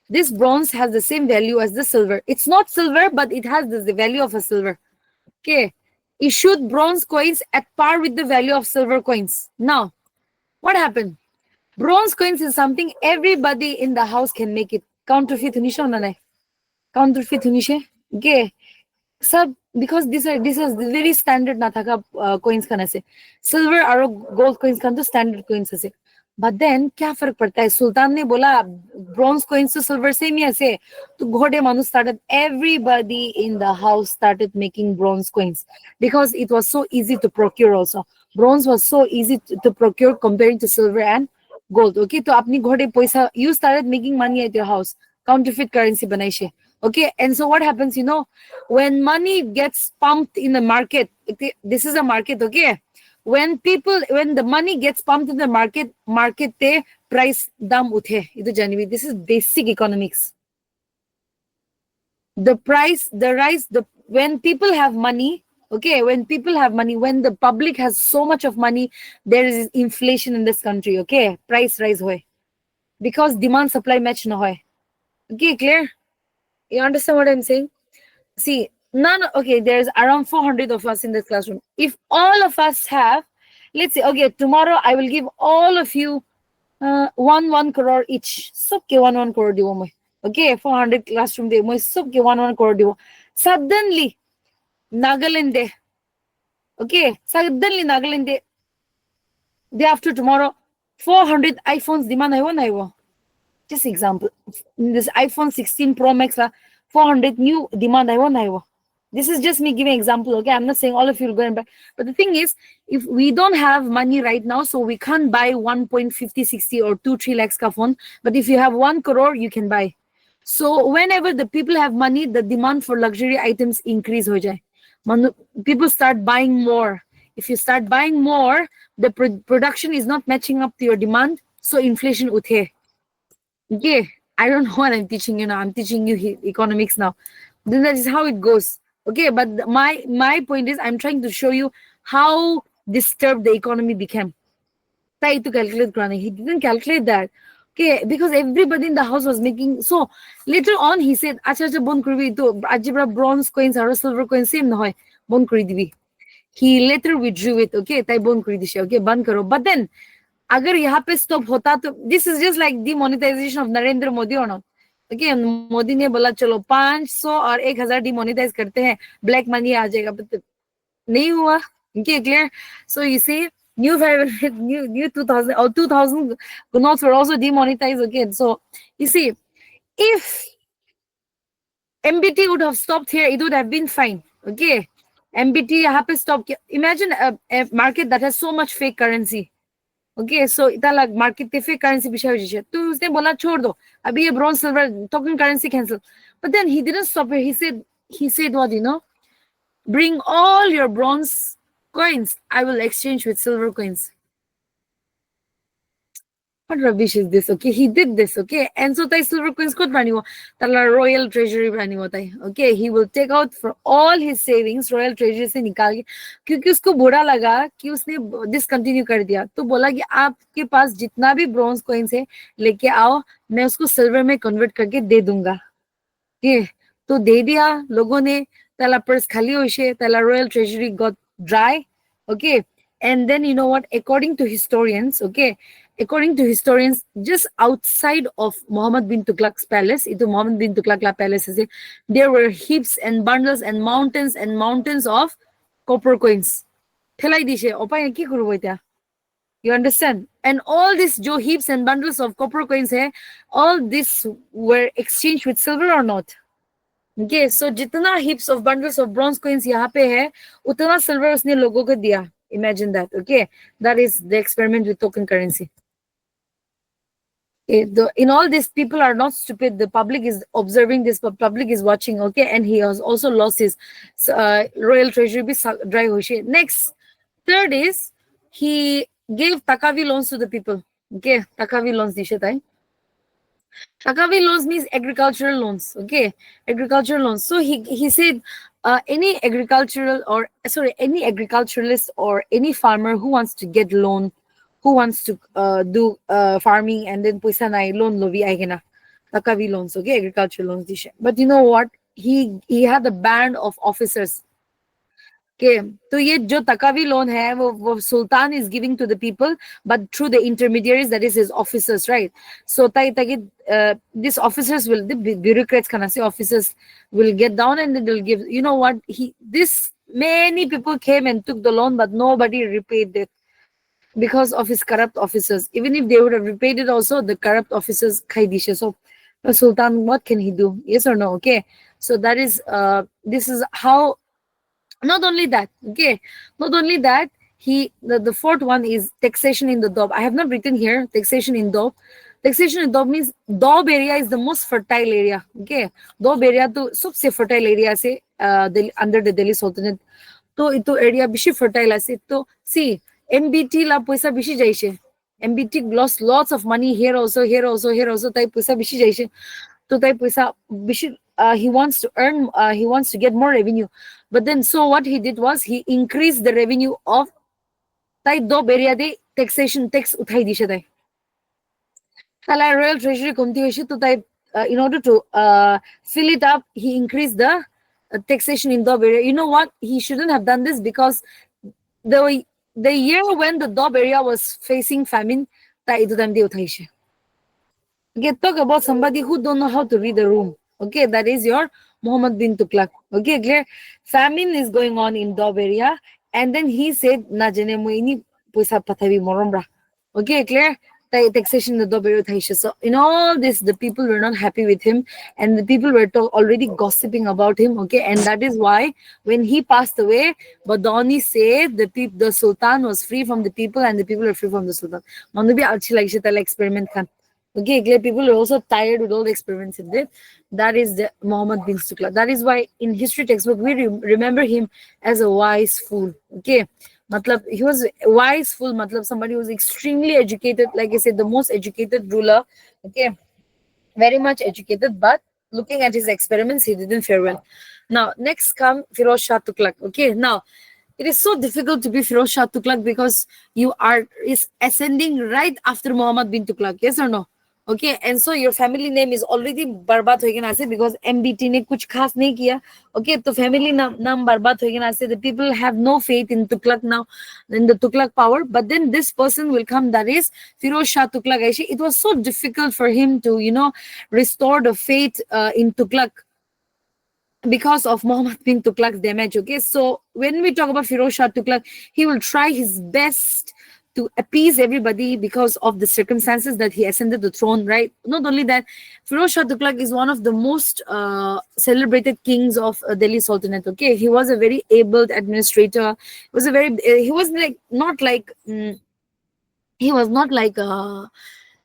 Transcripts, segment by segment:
this bronze has the same value as the silver. It's not silver, but it has the value of a silver. Okay. Issued bronze coins at par with the value of silver coins. Now, what happened? Bronze coins is something everybody in the house can make it. Counterfeit hunishe na nahi. Counterfeit hunishe. Okay. Sub, because this is very standard na thaka coins khana se. Silver or gold coins khan to standard coins ase. But then क्या फर्क पड़ता है? सुल्तान ने बोला bronze coins to silver same ही ऐसे. तो घोड़े मानुस started, everybody in the house started making bronze coins because it was so easy to procure also. Bronze was so easy to procure comparing to silver and gold. Okay, तो अपनी घोड़े पैसा, you started making money at your house. Counterfeit currency बनाइशे. Okay, and so what happens, when money gets pumped in the market, this is a market, okay? When the money gets pumped in the market te price dam uthe. This is basic economics. The price, the rise, when people have money, okay, when the public has so much of money, there is inflation in this country, okay? Price rise hoy. Because demand supply match no hoy. Okay, clear? You understand what I'm saying? See, there's around 400 of us in this classroom. If all of us have, let's say, okay, tomorrow I will give all of you 1 crore each. Sabke 1 crore divo moi. Okay, 400 classroom de moi sabke 1 crore divo. Suddenly, Nagaland de. Okay, suddenly Nagaland de. Day after tomorrow, 400 iPhones demand aiwo. Just example, this iPhone 16 Pro Max 400 new demand aiwo. This is just me giving example, okay? I'm not saying all of you will go and buy. But the thing is, if we don't have money right now, so we can't buy 1.50, 60 or 2-3 lakhs ka phone. But if you have 1 crore, you can buy. So whenever the people have money, the demand for luxury items increase ho jai. People start buying more. If you start buying more, the production is not matching up to your demand. So inflation uthe. Yeah, I don't know what I'm teaching you now. I'm teaching you economics now. Then that is how it goes. Okay, but my point is, I'm trying to show you how disturbed the economy became. Try to calculate, he didn't calculate that. Okay, because everybody in the house was making. So later on, he said, "Acha bon kuri to ajibra bronze coins or silver coins same na hoy bon kuri dibi." He later withdrew it. Okay, tai bon kuri dishe. Okay, ban karo. But then, अगर यहाँ पे stop होता तो this is just like demonetisation of Narendra Modi और not. Okay, Modi ने बोला चलो 500 और 1000 डिमोनेटाइज करते हैं, ब्लैक मनी आ जाएगा, but नहीं हुआ. Okay, clear? So you see new 2000 or 2000 notes were also demonetized again. So you see, if MBT would have stopped here, it would have been fine. Okay, MBT यहाँ पे stop. Imagine a market that has so much fake currency. Okay, so itala market te fake currency बिछा हुई है, तो उसने बोला छोड़ दो, अभी ये bronze silver token currency cancel. But then he didn't stop here. He said what, bring all your bronze coins, I will exchange with silver coins. What rubbish is this? Okay, he did this. Okay, and so tai silver coins kod bani wo, tala royal treasury bani wo tai. Okay, he will take out for all his savings royal treasury से निकाल के, क्योंकि उसको बुरा लगा कि उसने discontinue कर दिया, तो बोला कि आपके पास जितना भी ब्रॉन्ज कॉइन्स है लेके आओ, मैं उसको सिल्वर में कन्वर्ट करके दे दूंगा. Okay, तो दे दिया लोगों ने, तला पर्स खाली होइशे, तला royal treasury got dry. Okay, and then you know what? According to historians, just outside of Muhammad bin Tughlaq's palace, itu Muhammad bin Tughlaq la palace is, there were heaps and bundles and mountains of copper coins. Thelai dishe, opay ki korbo eta? You understand? And all these heaps and bundles of copper coins hai, all this were exchanged with silver or not? Okay, so jitna heaps of bundles of bronze coins yahan pe hai, utna silver usne logo ko diya. Imagine that. Okay, that is the experiment with token currency. In all this, people are not stupid. The public is observing this, but public is watching. Okay, and he has also lost his royal treasury dry hoshi. Next, third is he gave Takavi loans to the people. Okay, Takavi loans dishetai. Takavi loans means agricultural loans. Okay, agricultural loans. So he said any agriculturalist or any farmer who wants to get loan, who wants to do farming and then paisa nai loan lobi aigena. Takavi loans, okay, agricultural loans. But you know what? He had a band of officers. Okay, तो ये जो taccavi loan है वो Sultan is giving to the people, but through the intermediaries, that is his officers, right? So these officers will, the bureaucrats can say, officers will get down and they'll give. You know what? This many people came and took the loan, but nobody repaid it because of his corrupt officers. Even if they would have repaid it, also the corrupt officers kaidisha. So Sultan, what can he do? Yes or no? Okay. So this is how. Not only that, okay, not only that, the fourth one is taxation in the Doab. I have not written here taxation in Doab. Taxation in Doab means Doab area is the most fertile area. Okay, Doab area to सबसे fertile area से under the Delhi Sultanate. तो इतो area बिशी fertile আছে. तो see MBT ला पैसा बिशी जाइशे. MBT lost lots of money here also, here also, here also. ताई पैसा बिशी जाइशे. तो ताई पैसा बिशी he wants to earn, he wants to get more revenue. But then, so what he did was he increased the revenue of tai do area de taxation tax uthai dishe tai. Tala royal treasury komti hoise to tai in order to fill it up, he increased the taxation in Doab area. You know what? He shouldn't have done this because the year when the Doab area was facing famine, tai idu time de uthai. Okay, talk about somebody who don't know how to read the room. Okay, that is your Muhammad bin Tughlaq. Okay, clear? Famine is going on in Doab area, and then he said, "Na jane mo ini puisa pathabi moromra." Okay, clear? Taxation in the Doab area thaisha. So in all this, the people were not happy with him, and the people were already gossiping about him. Okay, and that is why when he passed away, Badani said the Sultan was free from the people, and the people were free from the Sultan. Manubi alchi like experiment kan. Okay, people are also tired with all the experiments he did. That is the Muhammad bin Tughlaq. That is why in history textbook we remember him as a wise fool. Okay, matlab he was a wise fool. Matlab somebody who was extremely educated. Like I said, the most educated ruler. Okay, very much educated, but looking at his experiments, he didn't fare well. Now, next come Firoz Shah Tughlaq. Okay, now it is so difficult to be Firoz Shah Tughlaq because you are ascending right after Muhammad bin Tughlaq. Yes or no? Okay, and so your family name is already barbat hoye na ase because MBT ne kuch khas nahi kiya. Okay, so family naam barbat hoye na ase. The people have no faith in Tughlaq now, in the Tughlaq power. But then this person will come, that is Firoz Shah Tughlaq. It was so difficult for him to, restore the faith in Tughlaq because of Muhammad bin Tughlaq's damage. Okay, so when we talk about Firoz Shah Tughlaq, he will try his best to appease everybody because of the circumstances that he ascended the throne, right? Not only that, Firoz Shah Tughlaq is one of the most celebrated kings of Delhi Sultanate. Okay, he was a very able administrator. He was not like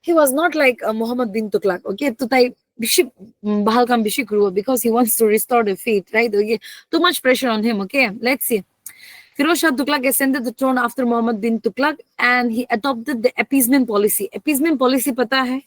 Muhammad bin Tughlaq. Okay, to tai Bahalkam Bishik because he wants to restore the faith, right? Okay, too much pressure on him. Okay, let's see. Firoz Shah Tughlaq ascended the throne after Muhammad bin Tughlaq, and he adopted the appeasement policy. Appeasement policy, pata hai?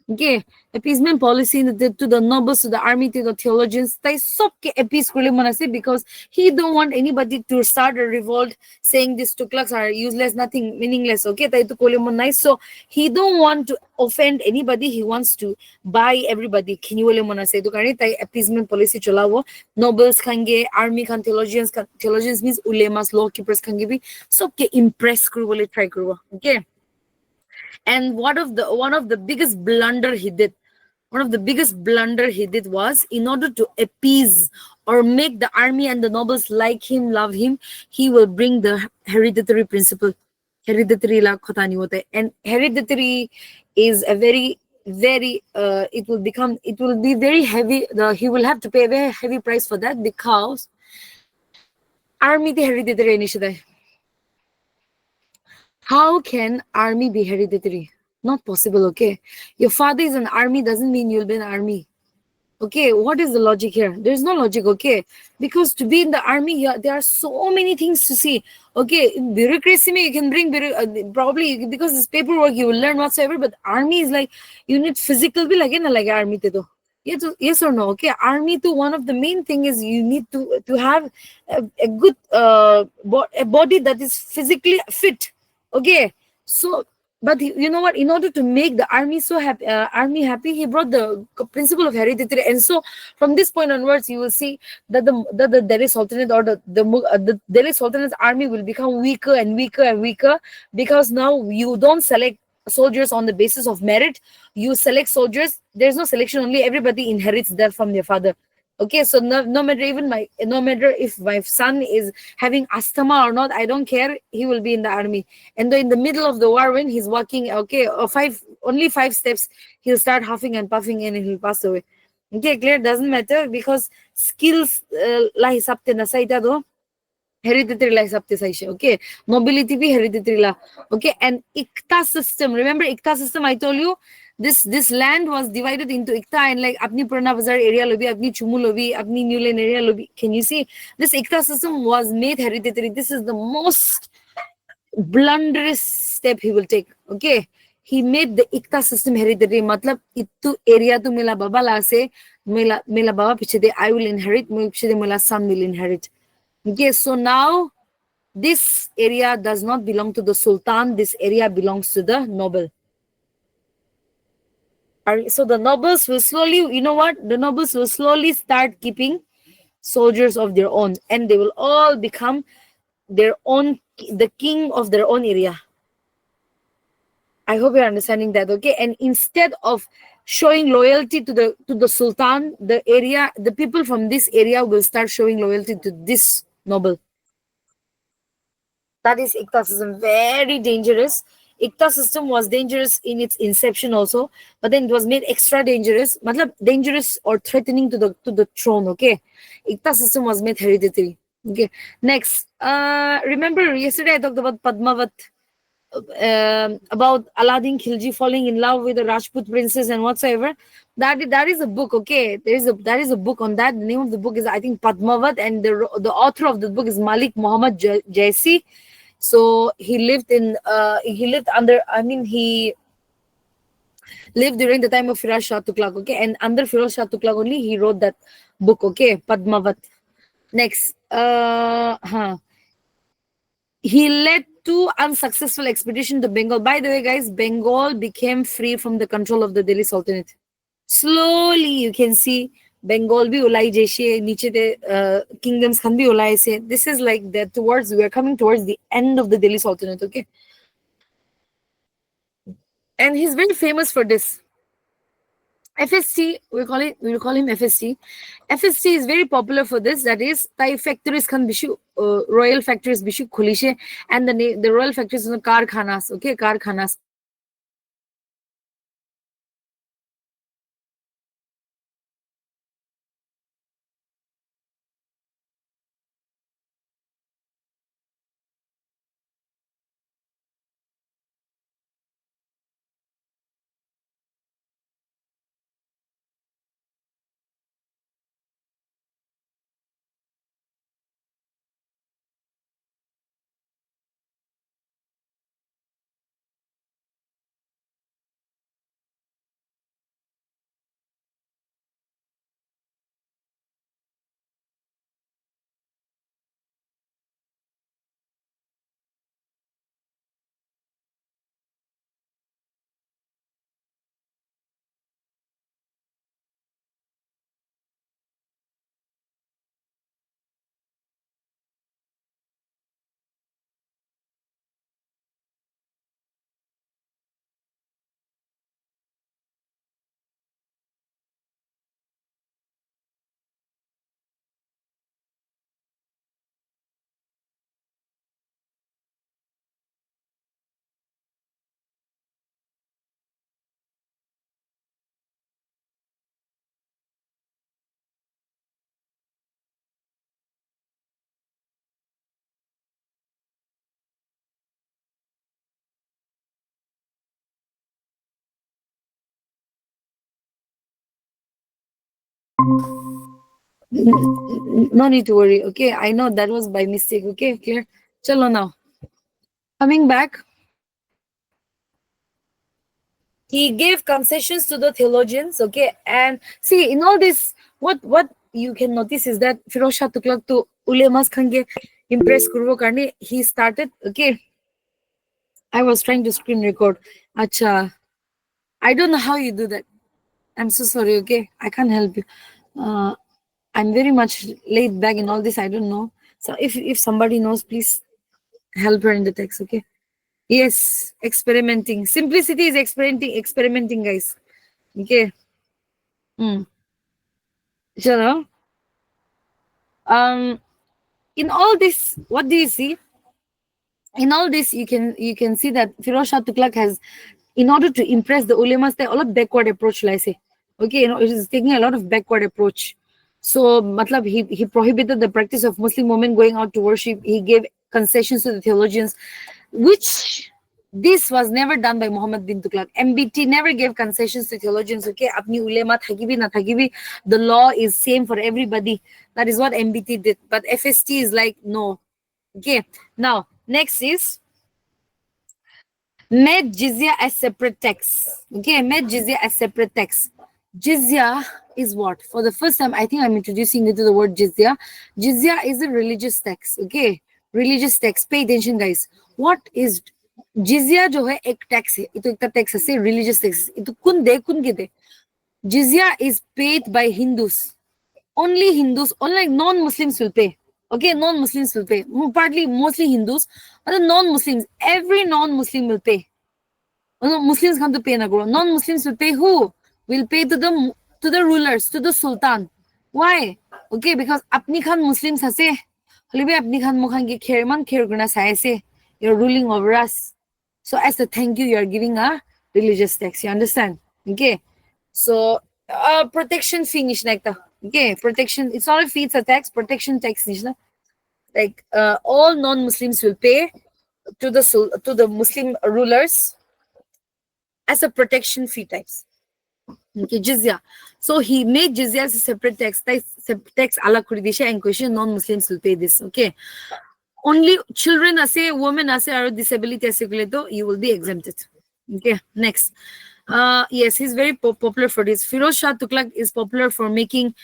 Okay, appeasement policy to the nobles, to the army, to the theologians. They सबके appease करले मनसे because he don't want anybody to start a revolt saying these Tughlaqs are useless, nothing meaningless. Okay, tai to कोले मन nice. So he don't want to offend anybody. He wants to buy everybody. Khini वाले मनसे तो करने tai appeasement policy चला वो nobles खांगे, army Khan theologians means ulemas, law keepers खांगे भी सबके impress करो वाले try करो. Okay. And one of the biggest blunder he did was, in order to appease or make the army and the nobles like him, love him, he will bring the hereditary principle. Hereditary la khotani hota hai. And hereditary is a very it will be very heavy. He will have to pay a very heavy price for that because army the hereditary initiative. How can army be hereditary? Not possible, okay? Your father is an army doesn't mean you'll be an army. Okay, what is the logic here? There's no logic, okay? Because to be in the army, there are so many things to see. Okay, in bureaucracy, you can bring probably because this paperwork you will learn whatsoever, but army is like you need physical be like army te do. Yes or no? Okay, army too. One of the main thing is you need to have a good a body that is physically fit. Okay, so But you know what? In order to make the army so happy, he brought the principle of hereditary. And so, from this point onwards, you will see that the Delhi Sultanate, or the Delhi Sultanate's army will become weaker and weaker and weaker, because now you don't select soldiers on the basis of merit. You select soldiers. There's no selection. Only everybody inherits that from their father. Okay, so no matter no matter if my son is having asthma or not, I don't care. He will be in the army. And in the middle of the war, when he's walking, okay, only 5 steps, he'll start huffing and puffing and he'll pass away. Okay, clear? Doesn't matter, because skills la hisab te nasaita do hereditary la hisab te saisha. Okay, nobility be hereditary la. Okay, and ikta system. Remember ikta system? I told you this land was divided into ikta, and like apni Purana Bazar area lobi, apni Chumu lobi, apni New Lane area lobi. Can you see? This ikta system was made hereditary. This is the most blunderous step he will take. Okay, he made the ikta system hereditary. Matlab ittu area tu mela baba la se, mela baba piche de I will inherit, piche de mela son will inherit. Okay, so now this area does not belong to the sultan. This area belongs to the noble. So the nobles will slowly, you know what? The nobles will slowly start keeping soldiers of their own, and they will all become their own, the king of their own area. I hope you're understanding that. Okay, and instead of showing loyalty to the sultan, the people from this area will start showing loyalty to this noble. That is ikta system. Very dangerous. Ikta system was dangerous in its inception also, but then it was made extra dangerous. Matlab dangerous or threatening to the throne. Okay, ikta system was made hereditary. Okay, next. Remember yesterday I talked about Padmavat, about Aladdin Khilji falling in love with a Rajput princess and whatsoever. That is a book. Okay, that is a book on that. The name of the book is, I think, Padmavat, and the author of the book is Malik Muhammad Jaisi. So he lived under, I mean, he lived during the time of Firoz Shah Tughlaq. Okay, and under Firoz Shah Tughlaq only he wrote that book. Okay, Padmavat. Next, he led 2 unsuccessful expeditions to Bengal. By the way, guys, Bengal became free from the control of the Delhi Sultanate. Slowly, you can see Bengal bhi ulai jeshe, niche de kingdoms khan bhi ulai se. This is like that we are coming towards the end of the Delhi Sultanate. Okay, and he's very famous for this. FST, we will call him FST. FST is very popular for this. That is, Thai factories khan bishu, royal factories bishu khulishe, and the royal factories are karkhanas. Okay, karkhanas. No need to worry. Okay, I know that was by mistake. Okay, clear. Chalo now. Coming back, he gave concessions to the theologians. Okay, and see, in all this, what you can notice is that Firoz Shah Tughlaq to ulemas khange impress kurbo karne he started. Okay, I was trying to screen record. Acha. I don't know how you do that. I'm so sorry, okay? I can't help you. I'm very much laid back in all this. I don't know. So if somebody knows, please help her in the text, okay? Yes, experimenting. Simplicity is experimenting, guys. Okay. Mm. So, in all this, what do you see? In all this, you can see that Firoz Shah Tughlaq has, in order to impress the ulemas, they all a backward approach, like I say. Okay, it is taking a lot of backward approach. So, matlab, he prohibited the practice of Muslim women going out to worship. He gave concessions to the theologians, which this was never done by Muhammad bin Tughlaq. MBT never gave concessions to theologians. Okay, apni ulema thakibi na thakibi, the law is same for everybody. That is what MBT did. But FST is like, no. Okay, now next is made jizya as separate tax. Okay, made jizya as separate tax. Jizya is what? For the first time, I think I'm introducing you to the word jizya. Jizya is a religious tax. Okay, religious tax. Pay attention, guys. What is jizya? जो है एक tax है. इतो एक tax है, religious tax. इतो कुन दे कुन के दे. Jizya is paid by Hindus. Only Hindus, only non-Muslims will pay. Okay, non-Muslims will pay. Partly, mostly Hindus, but the non-Muslims, every non-Muslim will pay. Muslims come to pay na gro. Non-Muslims will pay who? Will pay to the rulers, to the Sultan. Why? Okay, because apni khan Muslims hase. Halibi apni khan mukhan ki khairman khairguna saise. You're ruling over us. So as a thank you, you're giving a religious tax. You understand? Okay. So protection fee nishna. Okay, protection. It's not a fee, it's a tax. Protection tax nishna. Like all non-Muslims will pay to the Muslim rulers as a protection fee types. Okay, jizya. So he made jizya as a separate tax. Tax ala kuridisha and question non-Muslims will pay this. Okay. Only children ase, women ase, or disability ase you will be exempted. Okay, next. Yes, he's very popular for this. Firoz Shah Tughlaq is popular for making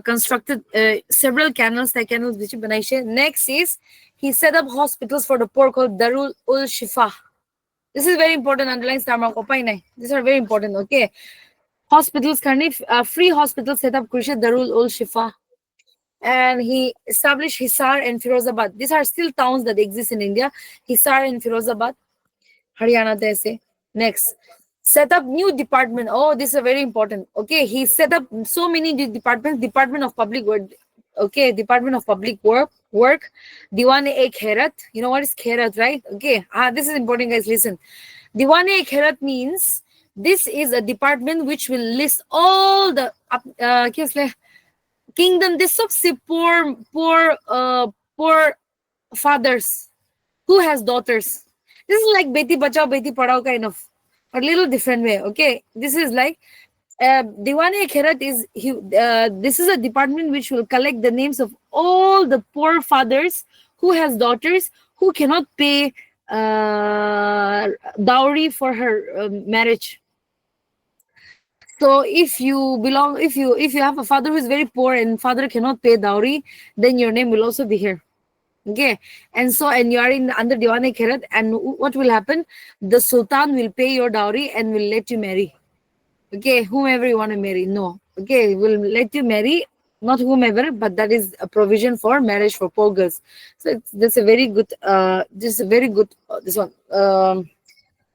constructed several canals, like canals which Next is he set up hospitals for the poor called Darul ul Shifa. This is very important. Underline star. These are very important. Okay, hospitals free hospitals set up Kursha Darul ul Shifa. And he established Hisar and Firozabad. These are still towns that exist in India. Hisar and Firozabad, Haryana. They say. Next, set up new department. Oh, this is very important. Okay, he set up so many departments. Department of Public Work. Okay, Department of Public Work. Diwane-e Khairat. You know what is Khairat, right? Okay. This is important, guys. Listen. Diwane-e Khairat means this is a department which will list all the kingdom, this of poor fathers who has daughters. This is like Beti Bachao, Beti Padhao kind of, a little different way. Okay, this is like Diwane Khairat is this is a department which will collect the names of all the poor fathers who has daughters who cannot pay dowry for her marriage. So if you have a father who is very poor and father cannot pay dowry, then your name will also be here. Okay, and you are under Diwane Khairat, and what will happen? The Sultan will pay your dowry and will let you marry. Okay, whomever you want to marry. No, okay, will let you marry, not whomever, but that is a provision for marriage for poor girls. So that's a very good. This is a very good. This one.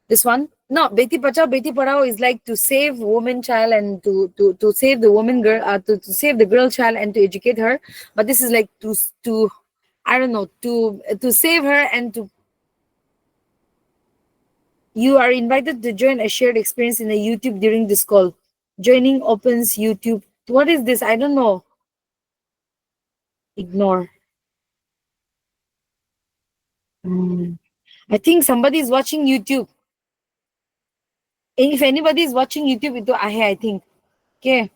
This one. No, Beti Bachao, Beti Padhao is like to save woman child and to save the woman girl, to save the girl child and to educate her. But this is like to I don't know, to save her and to. You are invited to join a shared experience in a YouTube during this call. Joining opens YouTube. What is this? I don't know. Ignore. I think somebody is watching YouTube. If anybody is watching YouTube, it's I think. Okay.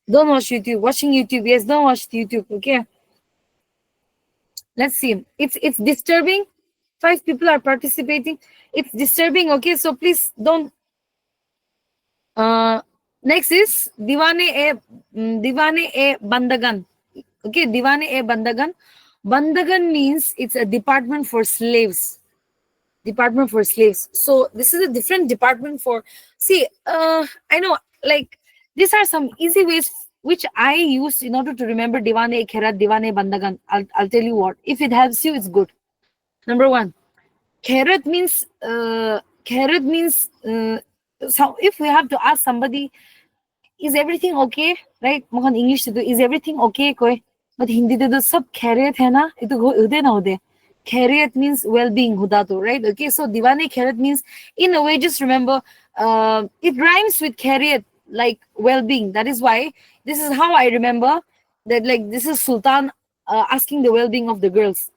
Don't watch YouTube. Watching YouTube. Yes, don't watch YouTube. Okay. Let's see. It's disturbing. 5 people are participating. It's disturbing. Okay, so please don't. Next is Diwane e Bandagan. Okay, Diwane e Bandagan. Bandagan means it's a department for slaves. Department for slaves. So this is a different department for. See, I know, like, these are some easy ways which I use in order to remember Divane Khairat, Divane Bandagan. I'll tell you what. If it helps you, it's good. Number one, Khairat means so if we have to ask somebody, is everything okay, right? Mohan English to do, is everything okay koi? But Hindi to do sab khairiyat hai na? Ito ude na ude. Khairiyat means well-being huda to, right? Okay, so Divane Khairat means, in a way, just remember, it rhymes with khairiyat, like well-being. That is why this is how I remember that, like, this is Sultan asking the well-being of the girls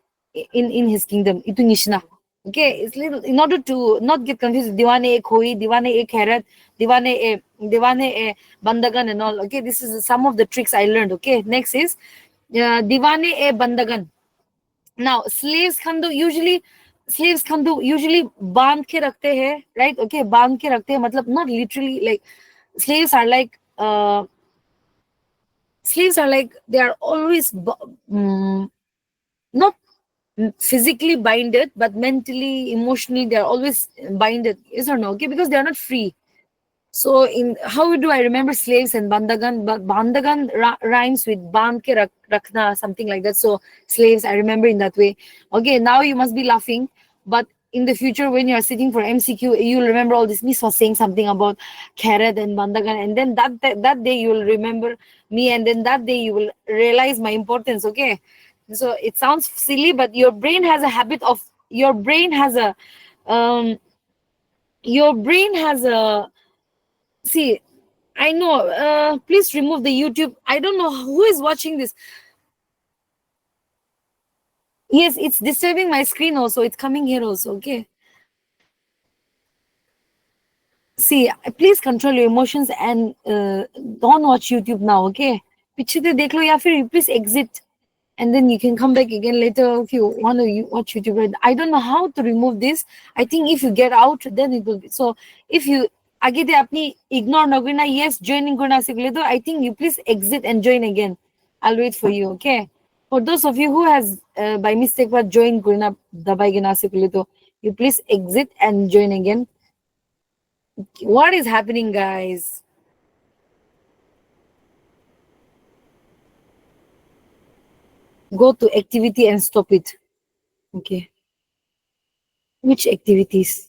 in his kingdom. Itu Nishna. Okay, it's little, in order to not get confused, Diwane e Khoi, Diwane e Khairat, Diwane e Bandagan and all. Okay, this is some of the tricks I learned. Okay, next is Diwane e Bandagan. Now, slaves can do usually बांध के रखते हैं, right? Okay, बांध के रखते हैं, मतलब not literally, like, slaves are like they are always not physically binded, but mentally, emotionally, they are always binded. Yes or no? Okay, because they are not free. So, in how do I remember slaves and bandagan? But bandagan rhymes with band ke rakhna, something like that. So slaves, I remember in that way. Okay, now you must be laughing, but in the future, when you are sitting for MCQ, you'll remember all this. Miss was saying something about Kharat and bandagan, and then that day you will remember me, and then that day you will realize my importance. Okay, so it sounds silly, but your brain has a habit of um, your brain has a. See, I know. Please remove the YouTube. I don't know who is watching this. Yes, it's disturbing my screen also. It's coming here also. Okay. See, please control your emotions and don't watch YouTube now. Okay. पीछे से देख लो या फिर please exit and then you can come back again later if you want to watch YouTube. I don't know how to remove this. I think if you get out, then it will be. So if you आगे दे अपनी ignore नगरना, yes, joining करना सीख तो I think you please exit and join again. I'll wait for you, okay? For those of you who has by mistake but join करना दबाई के ना सीख तो you please exit and join again. What is happening, guys? Go to activity and stop it. Okay. Which activities?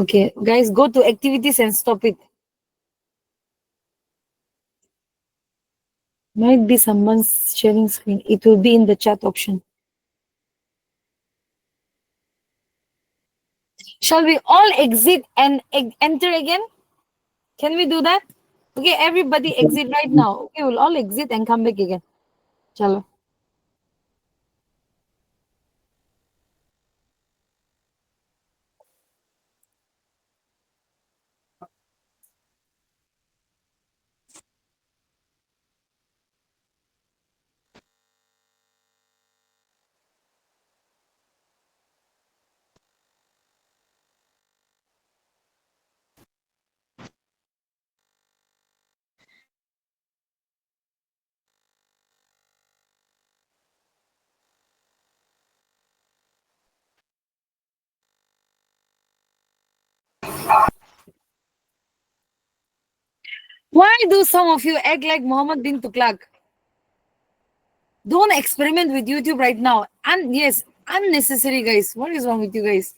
Okay, guys, go to activities and stop it. Might be someone's sharing screen. It will be in the chat option. Shall we all exit and enter again? Can we do that? Okay, everybody exit right now. Okay, we'll all exit and come back again. Chalo. Why do some of you act like Muhammad bin Tughlaq? Don't experiment with YouTube right now. And yes, unnecessary, guys. What is wrong with you guys?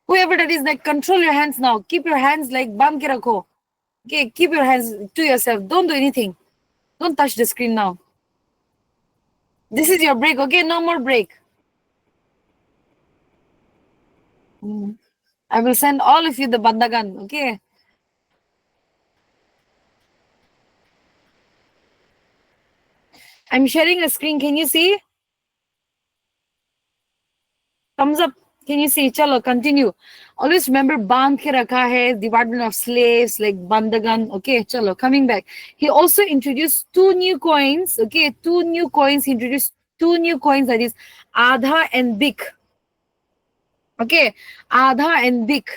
Whoever that is, like, control your hands now. Keep your hands like bam ke rakho. Okay, keep your hands to yourself. Don't do anything. Don't touch the screen now. This is your break, okay? No more break. I will send all of you the bandagan, okay? I'm sharing a screen. Can you see? Thumbs up. Can you see? Chalo, continue. Always remember, Bandh ke rakha hai, Department of Slaves, like Bandagan. Okay, chalo, coming back. He also introduced two new coins. Okay, two new coins. He introduced two new coins, that is Adha and Bik. Okay, Adha and Bik.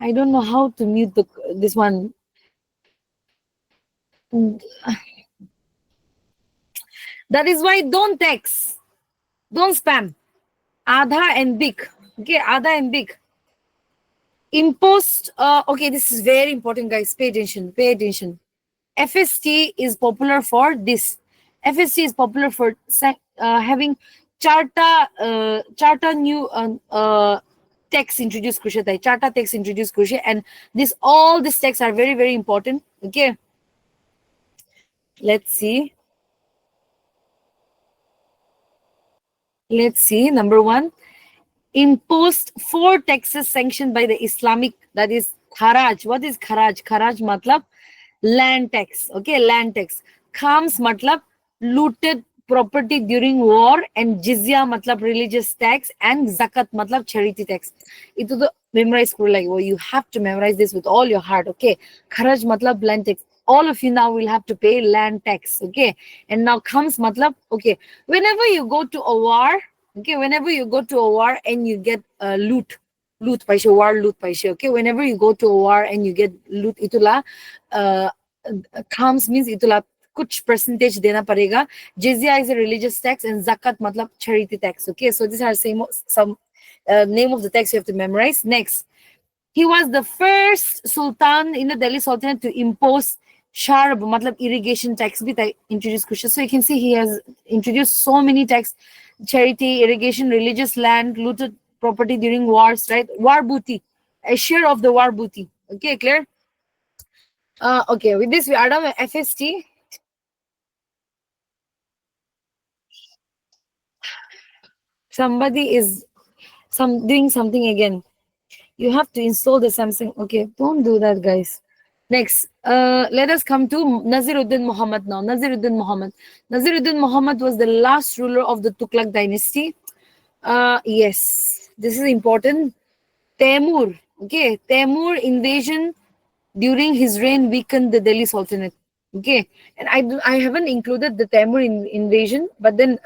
I don't know how to mute this one. That is why don't text, don't spam. Aadha and big. Okay, Aadha and big. Impost. Okay, this is very important, guys. Pay attention. Pay attention. FST is popular for this. FST is popular for having charta new text introduced kushe thai. Charta text introduced kushe, and this all these texts are very very important. Okay, let's see. Let's see. Number one, imposed 4 taxes sanctioned by the Islamic, that is kharaj. What is kharaj? Kharaj matlab land tax. Okay, land tax. Khams matlab looted property during war, and jizya matlab religious tax, and zakat matlab charity tax. Ito to memorize karo like, you have to memorize this with all your heart. Okay, kharaj matlab land tax. All of you now will have to pay land tax. Okay, and now khams matlab, okay, whenever you go to a war, okay, whenever you go to a war and you get loot paise, war loot paise. Okay, whenever you go to a war and you get loot, itula khams means itula kuch percentage dena parega. Jizya is a religious tax, and zakat matlab charity tax. Okay, so these are some name of the tax you have to memorize. Next, he was the first sultan in the Delhi Sultanate to impose sharb, matlab irrigation tax bhi introduced kusha. So you can see he has introduced so many tax: charity, irrigation, religious land, looted property during wars, right? War booty, a share of the war booty. Okay, clear? Okay, with this we are done with FST. Somebody is doing something again. You have to install the Samsung. Okay, don't do that, guys. Next, let us come to Naziruddin Muhammad now. Naziruddin Muhammad. Naziruddin Muhammad was the last ruler of the Tughlaq dynasty. Yes, this is important. Temur. Okay, Temur invasion during his reign weakened the Delhi Sultanate. Okay, and I haven't included the Temur invasion, but then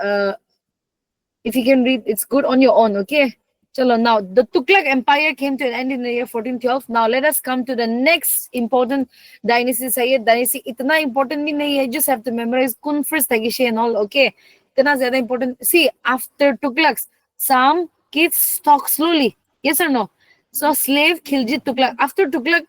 if you can read, it's good on your own. Okay. Chalo, now the Tughlaq Empire came to an end in the year 1412. Now let us come to the next important dynasty, Sayyid dynasty. Itna important bhi nahi hai, just have to memorize Kun first Tagishi and all. Okay, itna zyada important. See, after Tughlaqs, some kids talk slowly. Yes or no? So slave Khiljit Tughlaq. After Tughlaq,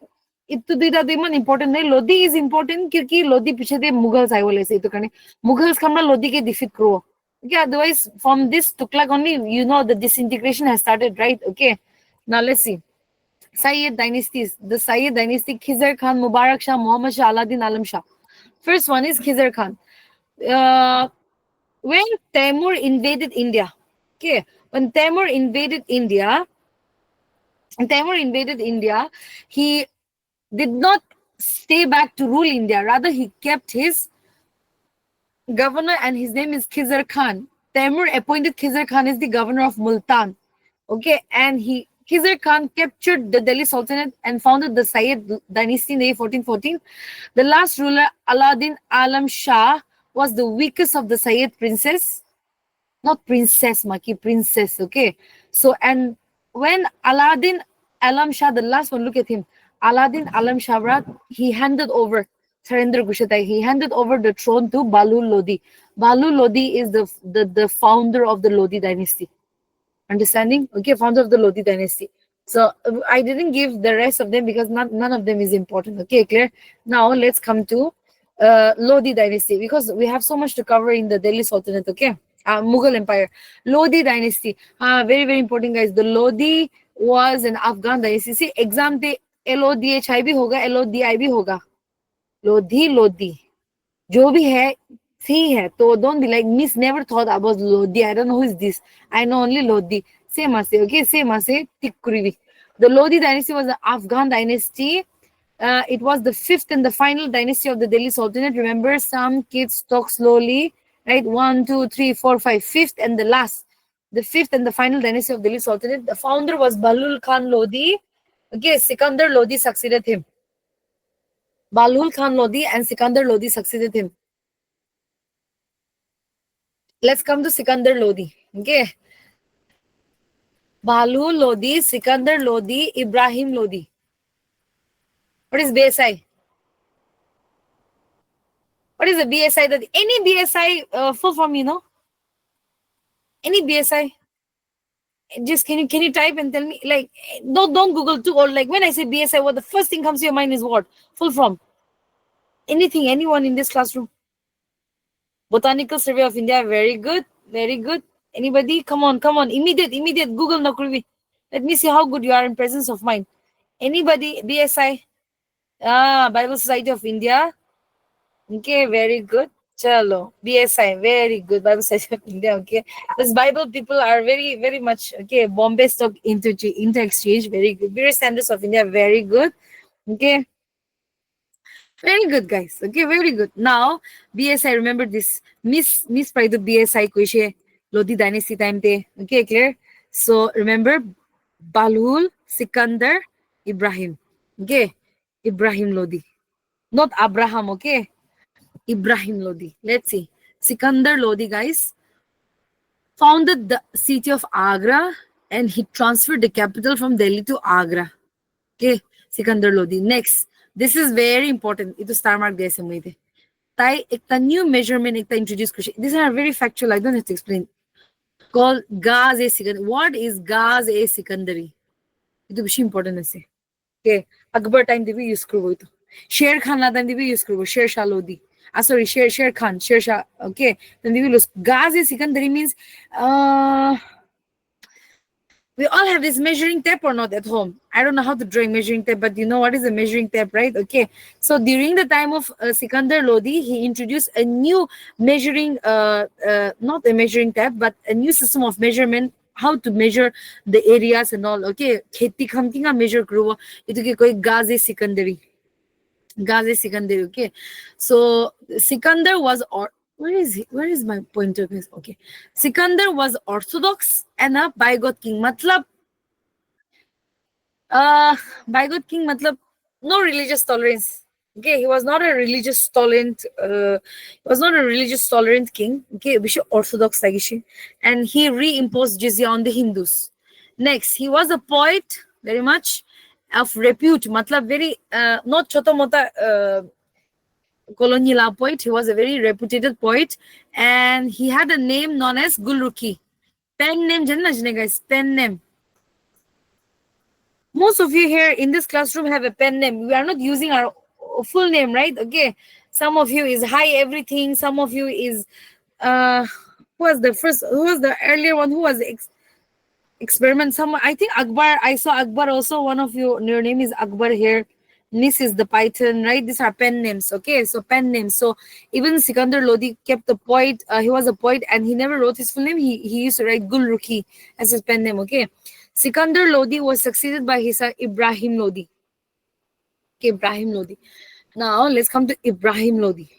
itu duita iman important nahi. Lodi is important क्योंकि Lodi piche de Mughals आए बोले से इतो करने. Mughals kamra Lodi ke defeat kro. Okay, otherwise from this Tughlaq only, you know, the disintegration has started, right? Okay, now let's see. Sayyid dynasties. The Sayyid dynasty: Khizr Khan, Mubarak Shah, Muhammad Shah, Aladdin, Alam Shah. First one is Khizr Khan. When Taimur invaded India, okay, when Taimur invaded India, he did not stay back to rule India. Rather, he kept his governor, and his name is Khizr Khan. Taimur appointed Khizr Khan as the governor of Multan. Okay, and Khizr Khan captured the Delhi Sultanate and founded the Sayyid dynasty in the year 1414. The last ruler, Aladdin Alam Shah, was the weakest of the Sayyid princes. Not princess, Maki, princess. Okay, so and when Aladdin Alam Shah, the last one, look at him. Aladdin Alam Shah, he handed over. Surrender Gushatai. He handed over the throne to Balul Lodi. Balul Lodi is the founder of the Lodi dynasty. Understanding? Okay, founder of the Lodi dynasty. So I didn't give the rest of them because none of them is important. Okay, clear? Now let's come to Lodi dynasty, because we have so much to cover in the Delhi Sultanate. Okay, Mughal Empire. Lodi dynasty. Very, very important, guys. The Lodi was an Afghan dynasty. See, exam day LODHI bhi hoga, LODI bhi hoga. Lodi, जो भी है सही है. तो don't be like, Miss never thought I was Lodi. I don't know who is this. I know only Lodi. Same as okay, same as Tikkurivi. The Lodi dynasty was an Afghan dynasty. It was the fifth and the final dynasty of the Delhi Sultanate. Remember, some kids talk slowly, right? 1, 2, 3, 4, 5. Fifth and the last. The fifth and the final dynasty of Delhi Sultanate. The founder was Bahlul Khan Lodi. Okay, Sikandar Lodi succeeded him. Bahlul Khan Lodi and Sikandar Lodi succeeded him. Let's come to Sikandar Lodi. Okay. Bahlul Lodi, Sikandar Lodi, Ibrahim Lodi. What is Besai? What is the BSI? That any BSI full form, Any BSI? Just can you type and tell me? Like, don't Google too, or like when I say BSI, what the first thing comes to your mind is what? Full form. Anything, anyone in this classroom? Botanical Survey of India, very good, very good. Anybody? Come on, immediate. Google Nakruvi. Let me see how good you are in presence of mind. Anybody? BSI? Bible Society of India. Okay, very good. Chalo. BSI, very good. Bible Society of India. Okay, this Bible people are very much okay. Bombay Stock Inter Exchange, very good. Bureau Standards of India, very good. Okay, very good, guys. Okay, very good. Now, BSI, remember this. Miss Praidu BSI Kuishe Lodi Dynasty time te. Okay, clear? So remember Balhul, Sikandar, Ibrahim. Okay, Ibrahim Lodi. Not Abraham, okay? Ibrahim Lodi. Let's see. Sikandar Lodi, guys, founded the city of Agra and he transferred the capital from Delhi to Agra. Okay, Sikandar Lodi. Next, this is very important. Ito star mark there samay the. Tai ekta new measurement ekta introduce kushi. These are very factual. I don't have to explain. Called Gaz e Sikandari. What is Gaz e Sikandari? Ito bishi important ase. Okay, Akbar time dibi use karbo ito. Sher Khan la time dibi use karbo. Sher Shah Lodi. Sorry, Sher Khan, Sher Shah. Okay, then dibi use. Gaz e Sikandari means we all have this measuring tape or not at home. I don't know how to draw a measuring tape, but you know what is a measuring tape, right? Okay. So during the time of Sikandar Lodi, he introduced a new measuring, not a measuring tape, but a new system of measurement, how to measure the areas and all. Okay. Kheti khamti ka measure kruwa. Ito ke koi Gaze Sikandari. Gaze Sikandari. Okay. So Sikandar was where is he? Where is my pointer? Okay. Sikandar was orthodox and a bigot king. Matlab, bigot king, matlab, no religious tolerance. Okay, he was not a religious tolerant. He was not a religious tolerant king. Okay, we should orthodox tagishi, and he reimposed jizya on the Hindus. Next, he was a poet, very much of repute. Matlab, very not chota mota. Colonial poet. He was a very reputed poet, and he had a name known as Gulruki. Pen name, janna guys. Pen name. Most of you here in this classroom have a pen name. We are not using our full name, right? Okay. Some of you is hi everything. Some of you is who was the first? Who was the earlier one? Who was experiment? Some I think Akbar. I saw Akbar also. One of you. Your name is Akbar here. Nis is the Python, right? These are pen names. Okay, so pen names. So even Sikandar Lodi kept the poet. He was a poet, and he never wrote his full name. He used to write Gulruki as his pen name. Okay. Sikandar Lodi was succeeded by his son Ibrahim Lodi. Okay, Ibrahim Lodi. Now let's come to Ibrahim Lodi.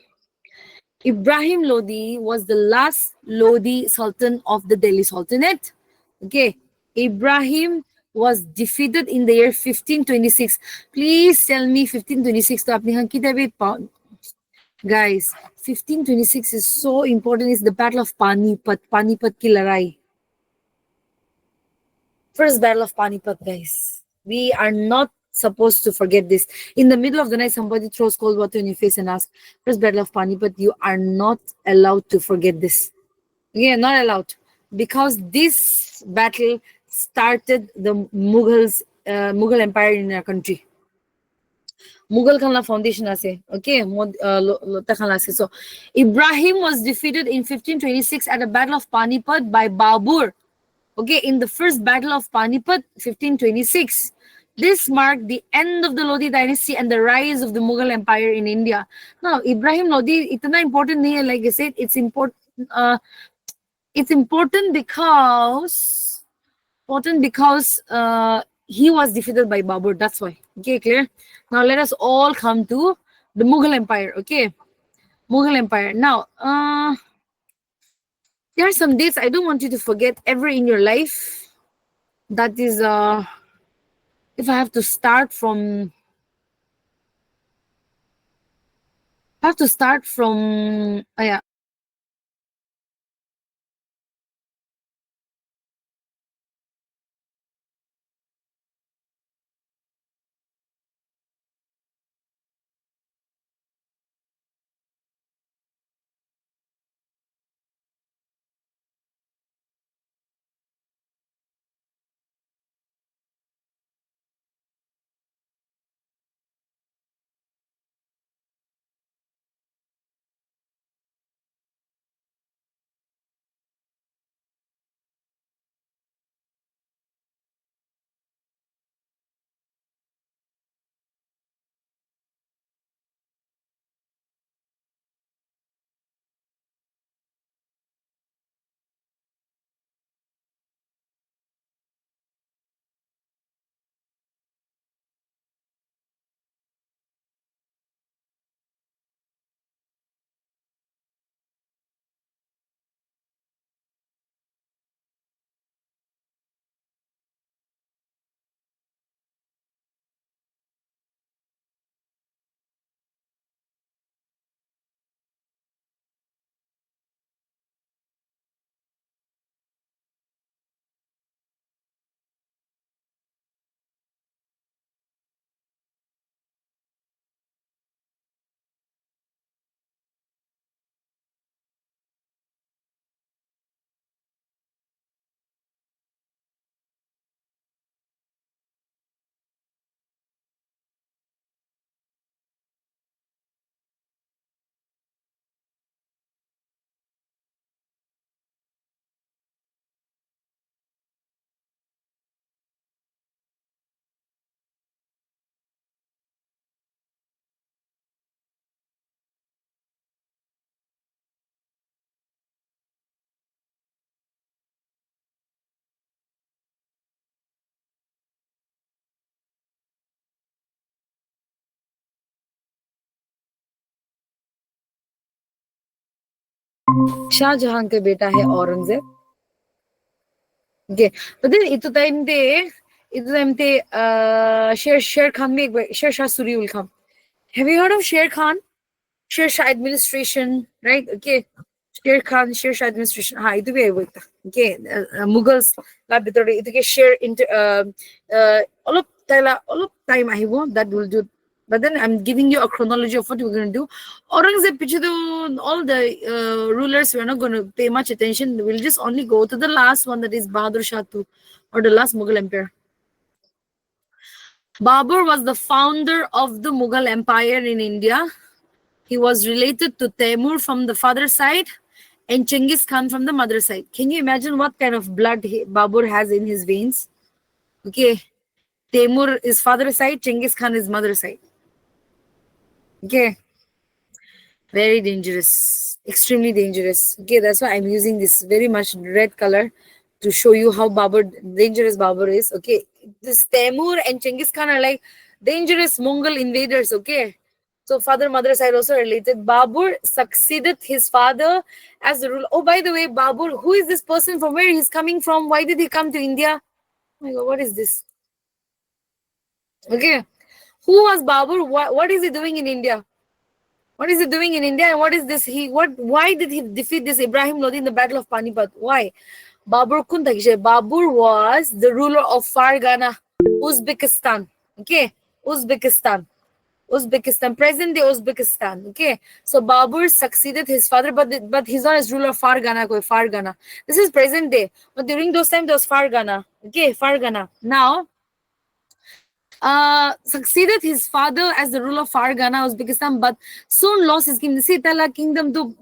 Ibrahim Lodi was the last Lodi Sultan of the Delhi Sultanate. Okay, Ibrahim was defeated in the year 1526. Please tell me 1526 to apni han kita bhi guys, 1526 is so important. It's the Battle of Panipat ki larai. First Battle of Panipat, guys. We are not supposed to forget this. In the middle of the night, somebody throws cold water in your face and asks, First Battle of Panipat, you are not allowed to forget this. Yeah, not allowed. Because this battle started the Mughal Empire in our country. Mughal Khanla foundation ase. Okay, so Ibrahim was defeated in 1526 at the Battle of Panipat by Babur. Okay, in the first battle of Panipat, 1526. This marked the end of the Lodi dynasty and the rise of the Mughal Empire in India. Now, Ibrahim Lodi, itna important nahi hai, like I said, it's important. It's important because he was defeated by Babur. That's why. Okay, clear. Now let us all come to the Mughal Empire. Okay, Mughal Empire. Now, there are some dates I don't want you to forget ever in your life. That is if I have to start from yeah, Shahjahan के बेटा है Aurangzeb. Okay, but then ito time te Sher Khan में एक बार Sher Shah Suri will come. Have you heard of Sher Khan? Sher Shah administration, right? Okay. Sher Khan, Sher Shah administration. हाँ itu भी है वो इतना. Okay, Mughals la bitore itu के Sher inter all of time ahibo that will do. But then I'm giving you a chronology of what we're going to do. Aurangzeb piche to all the rulers, we're not going to pay much attention. We'll just only go to the last one, that is Bahadur Shah II, or the last Mughal emperor. Babur was the founder of the Mughal Empire in India. He was related to Temur from the father side and Genghis Khan from the mother side. Can you imagine what kind of blood Babur has in his veins? Okay. Temur is father side, Genghis Khan is mother side. Okay. Very dangerous. Extremely dangerous. Okay, that's why I'm using this very much red color to show you how dangerous Babur is. Okay. This Temur and Genghis Khan are like dangerous Mongol invaders. Okay. So father, mother side also related. Babur succeeded his father as the ruler. Oh, by the way, Babur, who is this person? From where he's coming from? Why did he come to India? Oh my God, what is this? Okay. Who was Babur? What is he doing in India? What is he doing in India? And what is this? Why did he defeat this Ibrahim Lodi in the Battle of Panipat? Why? Babur Babur was the ruler of Fargana, Uzbekistan. Okay, Uzbekistan, present day Uzbekistan. Okay, so Babur succeeded his father, but he's not as ruler of Fargana. This is present day, but during those times there was Fargana. Okay, Fargana. Now, succeeded his father as the ruler of Fargana, Uzbekistan, but soon lost his kingdom. Sitala kingdom to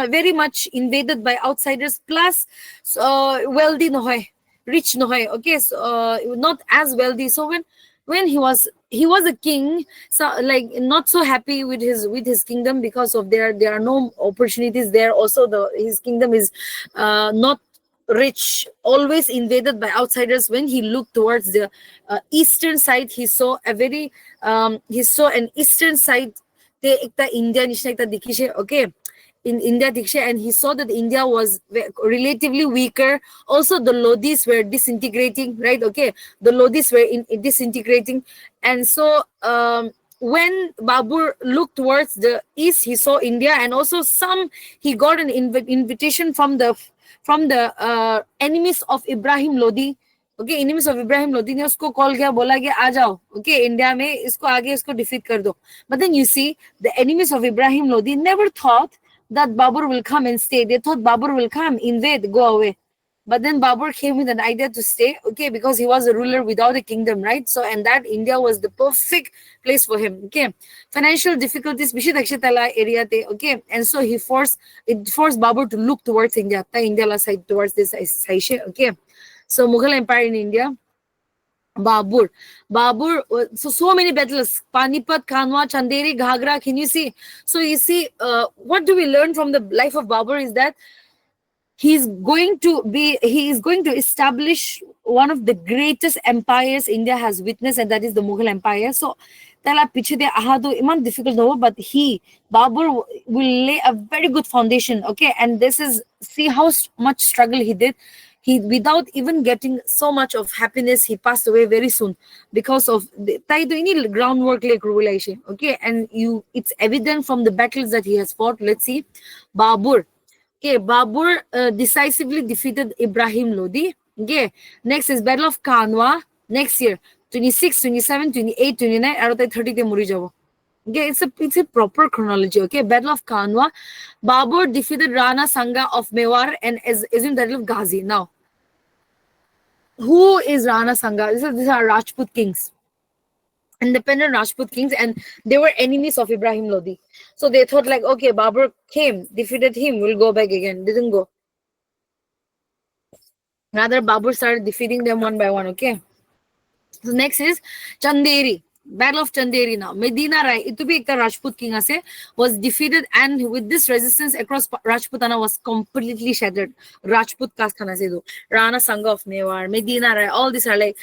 very much invaded by outsiders, plus wealthy nohoy, rich nohoy. Okay, so not as wealthy. So when he was a king, so like not so happy with his kingdom, because of there are no opportunities there. Also, his kingdom is not rich, always invaded by outsiders. When he looked towards the eastern side, he saw an eastern side te ekta India nishna ekta dikhishe. Okay, in India dikshe, and he saw that India was relatively weaker. Also, the Lodis were disintegrating, right? Okay, the Lodis were disintegrating, and so when Babur looked towards the east, he saw India, and also he got an invitation from the enemies of Ibrahim Lodi. Okay, enemies of Ibrahim Lodi ने उसको call किया, बोला कि आ जाओ, okay, India में इसको आगे इसको डिफीट कर दो. But then you see, the enemies of Ibrahim Lodi never thought that Babur will come and stay. They thought Babur will come, invade, go away. But then Babur came with an idea to stay, okay, because he was a ruler without a kingdom, right? So, and that India was the perfect place for him. Okay, financial difficulties, Bishitakshitala area, okay, and so it forced Babur to look towards India, India la side towards this side. Okay, so Mughal Empire in India. Babur, so many battles, Panipat, Kanwa, Chanderi, Ghagra. Can you see? So you see, what do we learn from the life of Babur is that he is going to establish one of the greatest empires India has witnessed, and that is the Mughal Empire. So tala piche de ahado iman difficult no, but Babur will lay a very good foundation. Okay, and see how much struggle he did. He, without even getting so much of happiness, he passed away very soon because of the groundwork like relation. Okay, and it's evident from the battles that he has fought. Let's see, Babur. Okay, Babur decisively defeated Ibrahim Lodi. Okay, next is Battle of Kanwa. Next year, 26, 27, 28, 29, and 30 te muri jabo. Okay, it's a proper chronology. Okay, Battle of Kanwa. Babur defeated Rana Sanga of Mewar and assumed the title of Ghazi. Now, who is Rana Sanga? These are Rajput kings, independent Rajput kings, and they were enemies of Ibrahim Lodi. So they thought like, okay, Babur came, defeated him, we'll go back again. Didn't go. Rather, Babur started defeating them one by one. Okay. So next is Chanderi. Battle of Chanderi now. Medina Rai, it to be the Rajput king was defeated, and with this resistance across Rajputana was completely shattered. Rajput caste khana se do. Rana Sanga of Mewar, Medina Rai, all these are like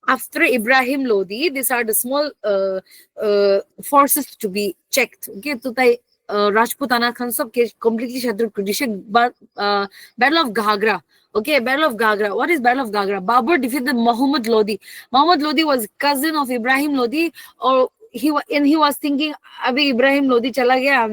after Ibrahim Lodi. These are the small forces to be checked. Okay, Rajputana Khan, सब completely shattered Kurdish. But Battle of Ghagra. Okay, Battle of Ghagra. What is Battle of Ghagra? Babur defeated Muhammad Lodi. Muhammad Lodi was cousin of Ibrahim Lodi, or he was thinking, Abhi Ibrahim Lodi chala gaya,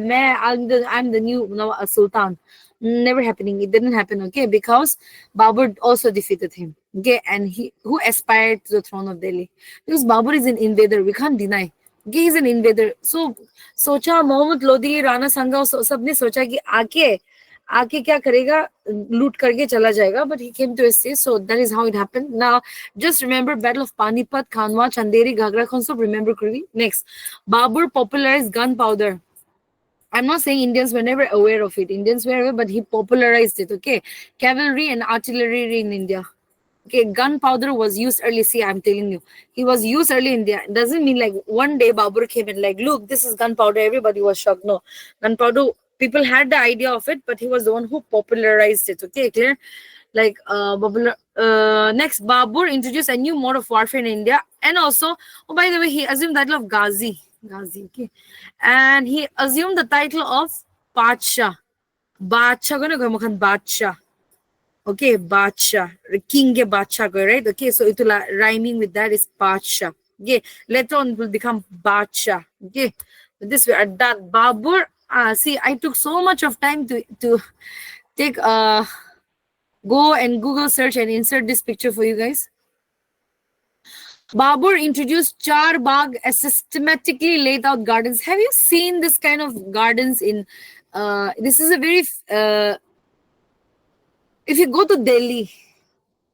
I'm the new Sultan. Never happening. It didn't happen. Okay, because Babur also defeated him. Okay, and he who aspired to the throne of Delhi, because Babur is an invader. We can't deny. Okay, he's an invader. So सोचा मोहम्मद लोधी राणा संगा सबने सोचा कि आके आके क्या करेगा, लूट करके चला जाएगा, but he came to stay. So that is how it happened. Now just remember Battle of Panipat, Khanwa, Chanderi, Ghagra Khanso. Remember Kurvi. Next, Babur popularized gunpowder. I'm not saying Indians were never aware of it. Indians were aware, but he popularized it. Okay, cavalry and artillery in India. Okay, gunpowder was used early. See, I'm telling you, he was used early in India. It doesn't mean like one day Babur came and like, look, this is gunpowder. Everybody was shocked. No, gunpowder. People had the idea of it, but he was the one who popularized it. Okay, clear? Like next, Babur introduced a new mode of warfare in India, and also, oh by the way, he assumed the title of Ghazi. Ghazi, okay, and he assumed the title of Pacha. Bacha, gonna go Bacha. Okay, Bacha. King ke Bacha go, right? Okay, so it will rhyming with that is Bacha. Okay, later on it will become Bacha. Okay, with this we are done. Babur. See, I took so much of time to take go and Google search and insert this picture for you guys. Babur introduced Char Bagh as systematically laid out gardens. Have you seen this kind of gardens in? This is a very. If you go to Delhi,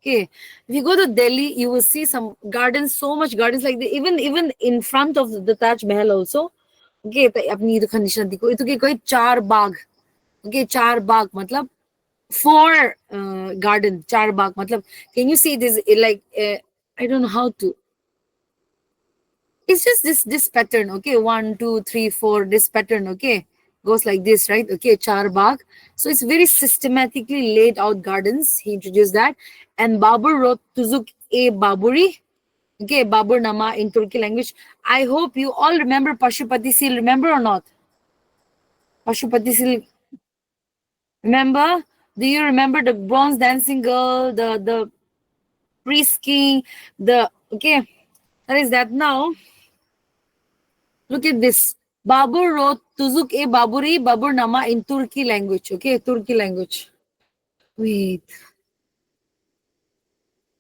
okay, if you go to Delhi, you will see some gardens, so much gardens like even in front of the Taj Mahal also. Okay, तो अपनी तो condition देखो, ये तो क्या कोई चार बाग, okay, चार बाग मतलब four garden, चार बाग मतलब, can you see this like I don't know how to. It's just this pattern, okay, 1 2 3 4, this pattern, okay, goes like this, right? Okay, char bagh. So it's very systematically laid out gardens. He introduced that, and Babur wrote Tuzuk e Baburi, okay, Babur Nama in Turki language. I hope you all remember Pashupati Sil. Remember or not? Pashupati Sil. Remember? Do you remember the bronze dancing girl, the priest king, the okay? That is that now. Look at this. Babur wrote Tuzuk e Baburi Babur Nama in Turki language. Okay, Turki language. Wait.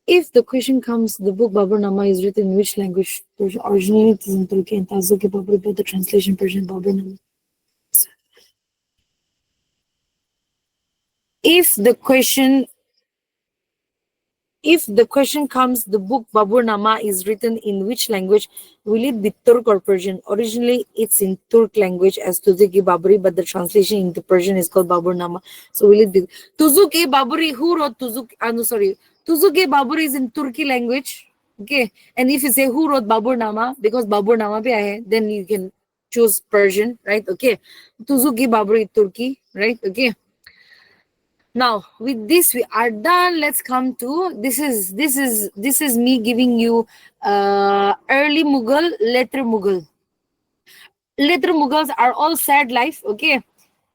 If the question comes, the book Babur Nama is written in which language? Originally it is in Turkey and Tazuk e Baburi, but the translation Persian Babur Nama. If the question comes, the book Babur Nama is written in which language? Will it be Turk or Persian? Originally, it's in Turk language as Tuzuk-i Baburi, but the translation into Persian is called Babur Nama. So will it be Tuzuk-i Baburi? Who wrote Tuzuk? No, sorry. Tuzuk-i Baburi is in Turkey language. Okay. And if you say who wrote Babur Nama, because Babur Nama bhi hai, then you can choose Persian, right? Okay. Tuzuk-i Baburi, Turkey, right? Okay. Now with this we are done. Let's come to this is me giving you early Mughal, later Mughal. Later Mughals are all sad life. Okay,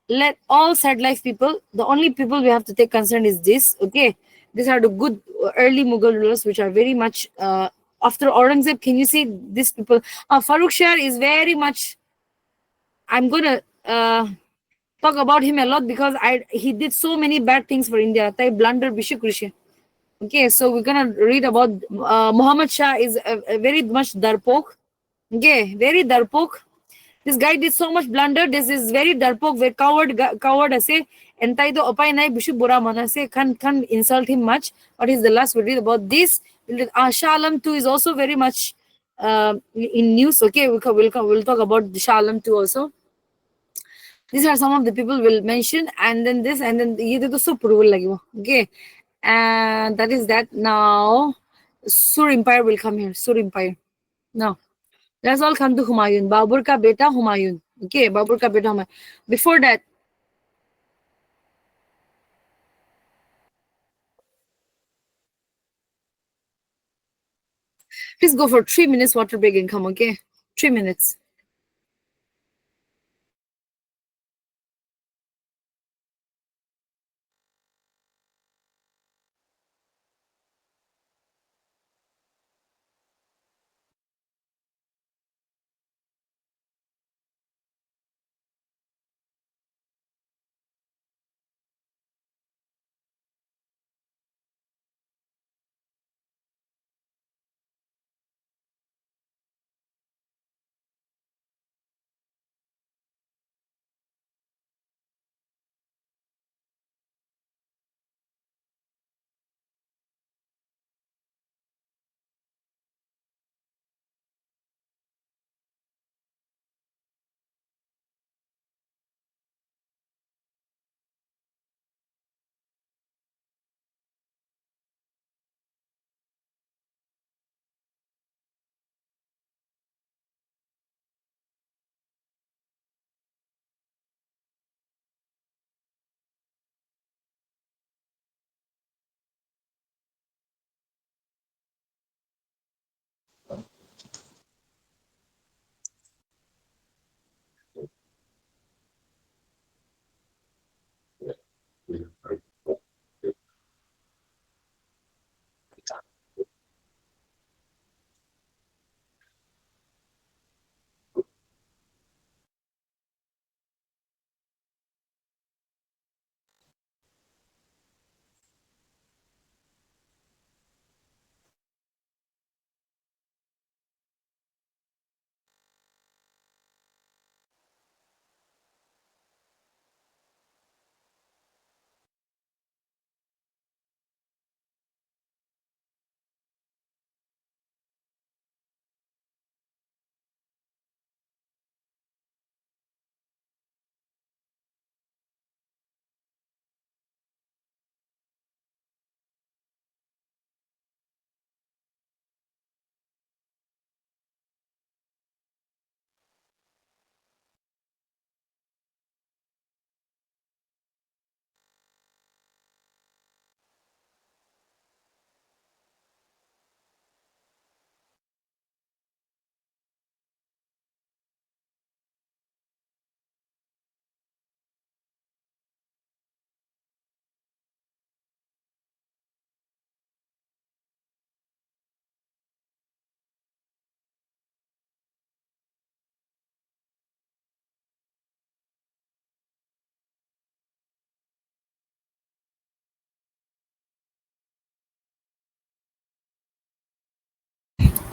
let all sad life people. The only people we have to take concern is this. Okay, these are the good early Mughal rulers which are very much after Aurangzeb. Can you see these people? Farrukh Shah is very much. I'm gonna talk about him a lot because he did so many bad things for India. Tai blunder Bishukrishi. Okay, so we're gonna read about Muhammad Shah is a very much darpok. Okay, very darpok. This guy did so much blunder. This is very darpok, very coward. I say, and tai do opai nai Bishuk Bura mana say can't insult him much. What is the last we read about this? Shah Alam too is also very much in news. Okay, we'll talk about Shah Alam too also. These are some of the people we'll mention, and then this, and then ye to so approval lagi wo. Okay, and that is that. Now Sur Empire will come here. Sur Empire. Now let's all come to Humayun. Babur ka beta Humayun. Okay, Babur ka beta Humayun. Before that, please go for 3 minutes water break and come. Okay, 3 minutes.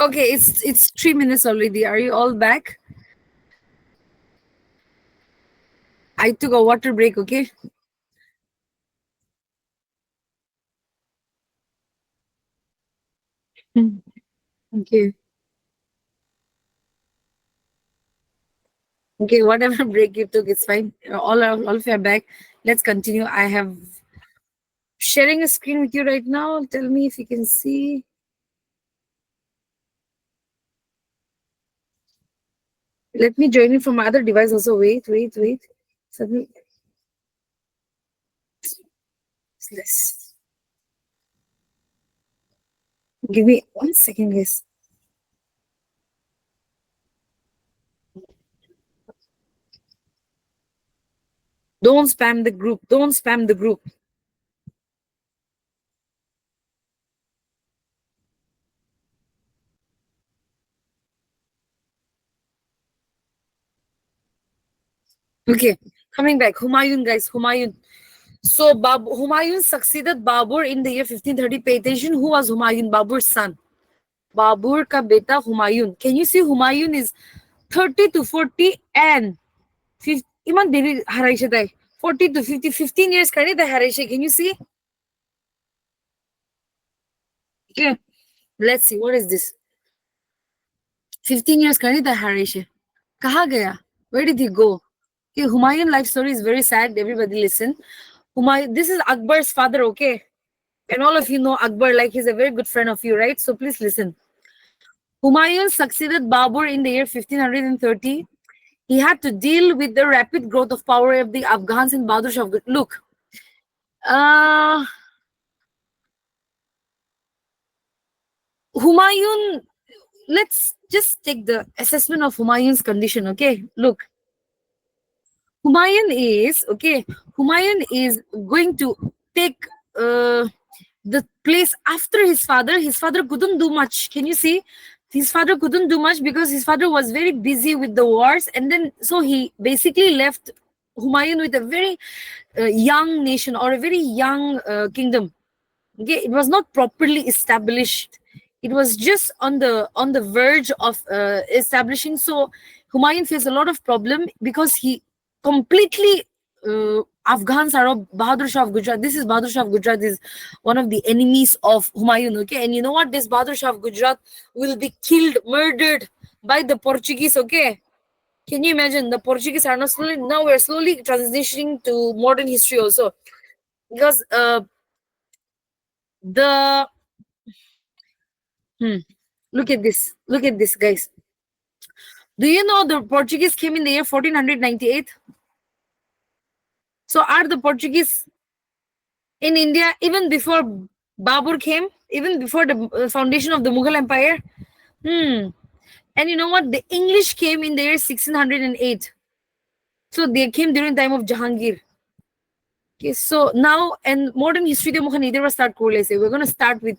Okay, it's 3 minutes already. Are you all back? I took a water break, okay? Okay. Okay, whatever break you took, it's fine. All of you are back. Let's continue. I have sharing a screen with you right now. Tell me if you can see. Let me join you from my other device also. Wait. Suddenly, let's give me 1 second, guys. Don't spam the group. Don't spam the group. Okay, coming back. Humayun, guys. Humayun. So Humayun succeeded Babur in the year 1530. Pay attention. Who was Humayun? Babur's son. Babur ka beta Humayun. Can you see Humayun is 30 to 40 and 50, iman dili haray siya tay. 40 to 50, 15 years kani tay haray siya. Can you see? Okay. Let's see. What is this? 15 years kani tay haray siya. Kaha gaya? Where did he go? Okay, Humayun life story is very sad. Everybody listen. Humayun, this is Akbar's father, okay? And all of you know Akbar, like he's a very good friend of you, right? So please listen. Humayun succeeded Babur in the year 1530. He had to deal with the rapid growth of power of the Afghans in Bahadur Shah. Look, uh, Humayun, let's just take the assessment of Humayun's condition, okay? Look, Humayun is, okay, Humayun is going to take the place after his father. His father couldn't do much. Can you see? His father couldn't do much because his father was very busy with the wars, and then so he basically left Humayun with a very young nation or a very young kingdom. Okay, it was not properly established. It was just on the verge of establishing. So Humayun faced a lot of problem because he completely Afghans are of Bahadur Shah of Gujarat. This is Bahadur Shah of Gujarat is one of the enemies of Humayun. Okay, and you know what? This Bahadur Shah of Gujarat will be killed, murdered by the Portuguese. Okay, can you imagine? The Portuguese are now we're slowly transitioning to modern history also because the hmm, look at this. Look at this, guys. Do you know the Portuguese came in the year 1498? So are the Portuguese in India even before Babur came, even before the foundation of the Mughal Empire? Hmm. And you know what? The English came in the year 1608. So they came during the time of Jahangir. Okay, so now and modern history they start we're going to start with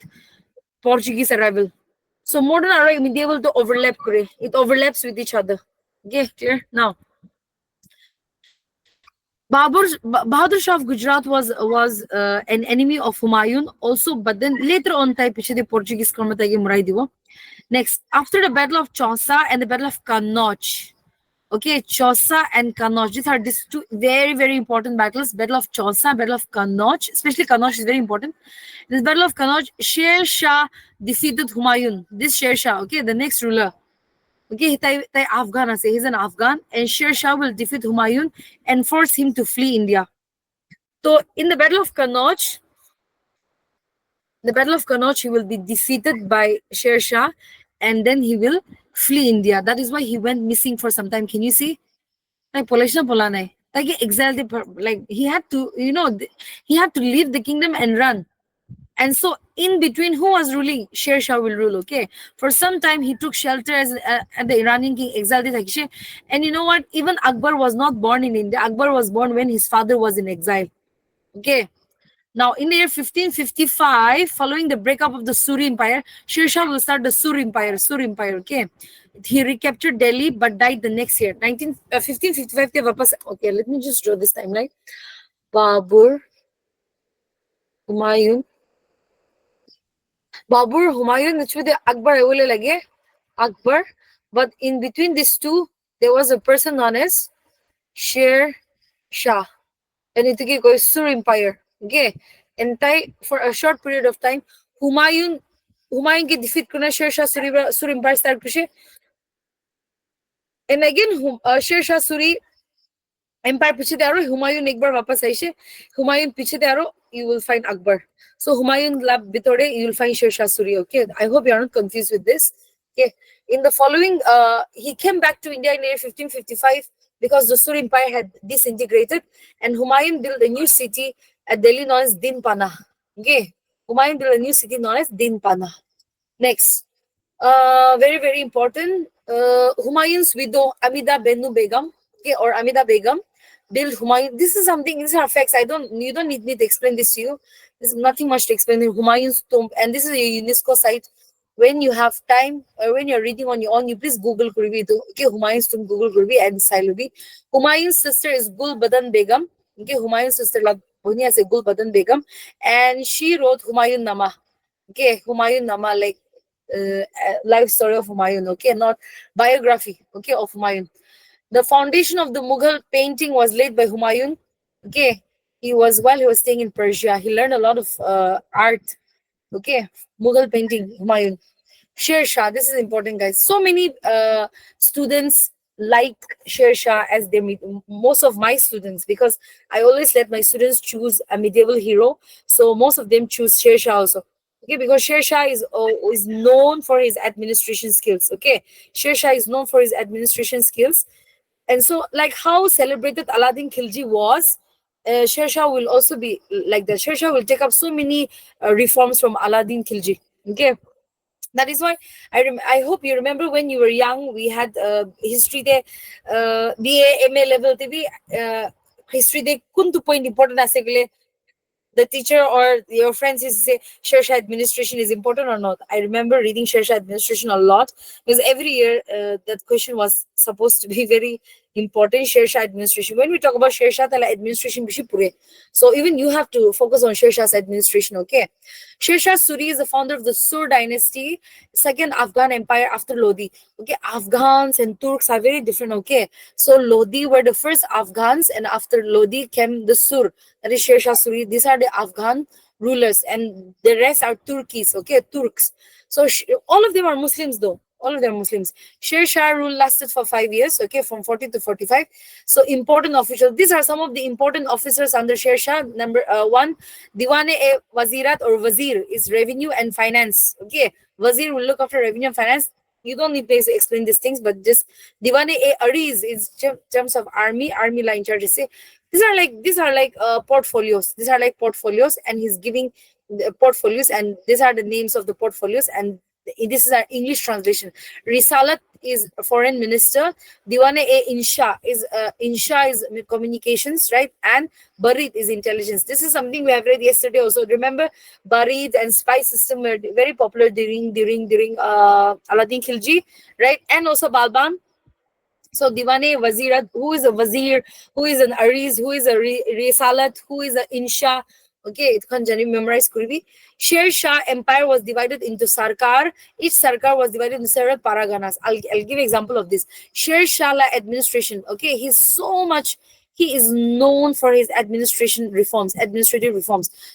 Portuguese arrival. So modern arrival medieval to overlap. It overlaps with each other. Okay, clear? Now Bahadur Shah of Gujarat was an enemy of Humayun also, but then later on type the Portuguese Next, after the Battle of Chausa and the Battle of Kannauj, okay, Chausa and Kannauj, these two very important battles. Battle of Chausa, Battle of Kannauj, especially Kannauj is very important. This Battle of Kannauj, Sher Shah defeated Humayun. This Sher Shah, okay, the next ruler. Okay, tay Afghan he's an Afghan, and Sher Shah will defeat Humayun and force him to flee India. So in the Battle of Kannauj, he will be defeated by Sher Shah, and then he will flee India. That is why he went missing for some time. Can you see? Like exiled, like he had to, he had to leave the kingdom and run. And so in between, who was ruling? Sher Shah will rule, okay? For some time, he took shelter as at the Iranian king exiled Takshi. And you know what? Even Akbar was not born in India. Akbar was born when his father was in exile, okay? Now, in the year 1555, following the breakup of the Suri Empire, Sher Shah will start the Sur Empire, okay? He recaptured Delhi but died the next year, 1555. Okay, let me just draw this timeline. Babur, Humayun, Babur, Humayun, which with Akbar, lage. Akbar. But in between these two, there was a person known as Sher Shah. And it goes Sur Empire. Okay. And for a short period of time, Humayun के defeat करना Sher Shah Sur Empire start kushe. And again, Sher Shah Suri Empire piche de aro Humayun ekbar wapas aise. Humayun piche de aro, you will find Akbar. So Humayun lab bitore, you will find Sher Shah Suri. Okay, I hope you are not confused with this. Okay, in the following, he came back to India in year 1555 because the Sur Empire had disintegrated, and Humayun built a new city at Delhi known as Dinpana. Okay, Humayun built a new city known as Dinpana. Next, very very important, Humayun's widow Amida Benu Begum, okay, or Amida Begum, built Humayun. This is something. These are facts. You don't need me to explain this to you. There's nothing much to explain. Humayun's tomb, and this is a UNESCO site. When you have time, or when you're reading on your own, you please Google Kurbi. Okay, Humayun's tomb, Google Kurbi and Sailubi. Humayun's sister is Gul Badan Begum. Okay, Humayun's sister Labuni as a Gul Badan Begum, and she wrote Humayun Nama. Okay, Humayun Nama, like life story of Humayun. Okay, not biography. Okay, of Humayun. The foundation of the Mughal painting was laid by Humayun. Okay, while he was staying in Persia, he learned a lot of art. Okay, Mughal painting, Humayun. Sher Shah, this is important, guys. So many students like Sher Shah as they meet. Most of my students, because I always let my students choose a medieval hero, so most of them choose Sher Shah also. Okay, because Sher Shah is known for his administration skills. Okay, Sher Shah is known for his administration skills. And so, like how celebrated Aladdin Khilji was, Sher Shah will also be like that. Sher Shah will take up so many reforms from Aladdin Khilji. Okay, that is why I hope you remember when you were young, we had history there, BA, MA level TV, history there. Kuntu point important asegule. The teacher or your friends used to say Sher Shah administration is important or not. I remember reading Sher Shah administration a lot because every year that question was supposed to be very important. Sher Shah administration. When we talk about Sher Shah, tala administration bishi pure. So even you have to focus on Sher Shah's administration. Okay, Sher Shah Suri is the founder of the Sur dynasty, second Afghan empire after Lodi. Okay, Afghans and Turks are very different. Okay, so Lodi were the first Afghans, and after Lodi came the Sur, that is Sher Shah Suri. These are the Afghan rulers, and the rest are Turkis. Okay, Turks. So all of them are Muslims, though. All of them are Muslims. Sher Shah rule lasted for 5 years. Okay, from 40 to 45. So important officials. These are some of the important officers under Sher Shah. Number one, Diwane-e-Wazirat or Wazir is revenue and finance. Okay, Wazir will look after revenue and finance. You don't need to explain these things, but just Diwane-e-Ariz is terms of army line charge. These are like portfolios. These are like portfolios, and he's giving the portfolios, and these are the names of the portfolios, and this is our English translation. Risalat is foreign minister. Diwane-e-Insha is communications, right? And Barid is intelligence. This is something we have read yesterday also. Remember, Barid and spy system were very popular during Aladdin Khilji, right? And also Balban. So Diwane Wazirat, who is a Wazir, who is an Ariz, who is a Risalat, who is a Insha. Okay, it can memorize Kurbi. Sher Shah empire was divided into Sarkar. Each Sarkar was divided into several paraganas. I'll give example of this. Sher Shah administration. Okay, he is known for his administrative reforms.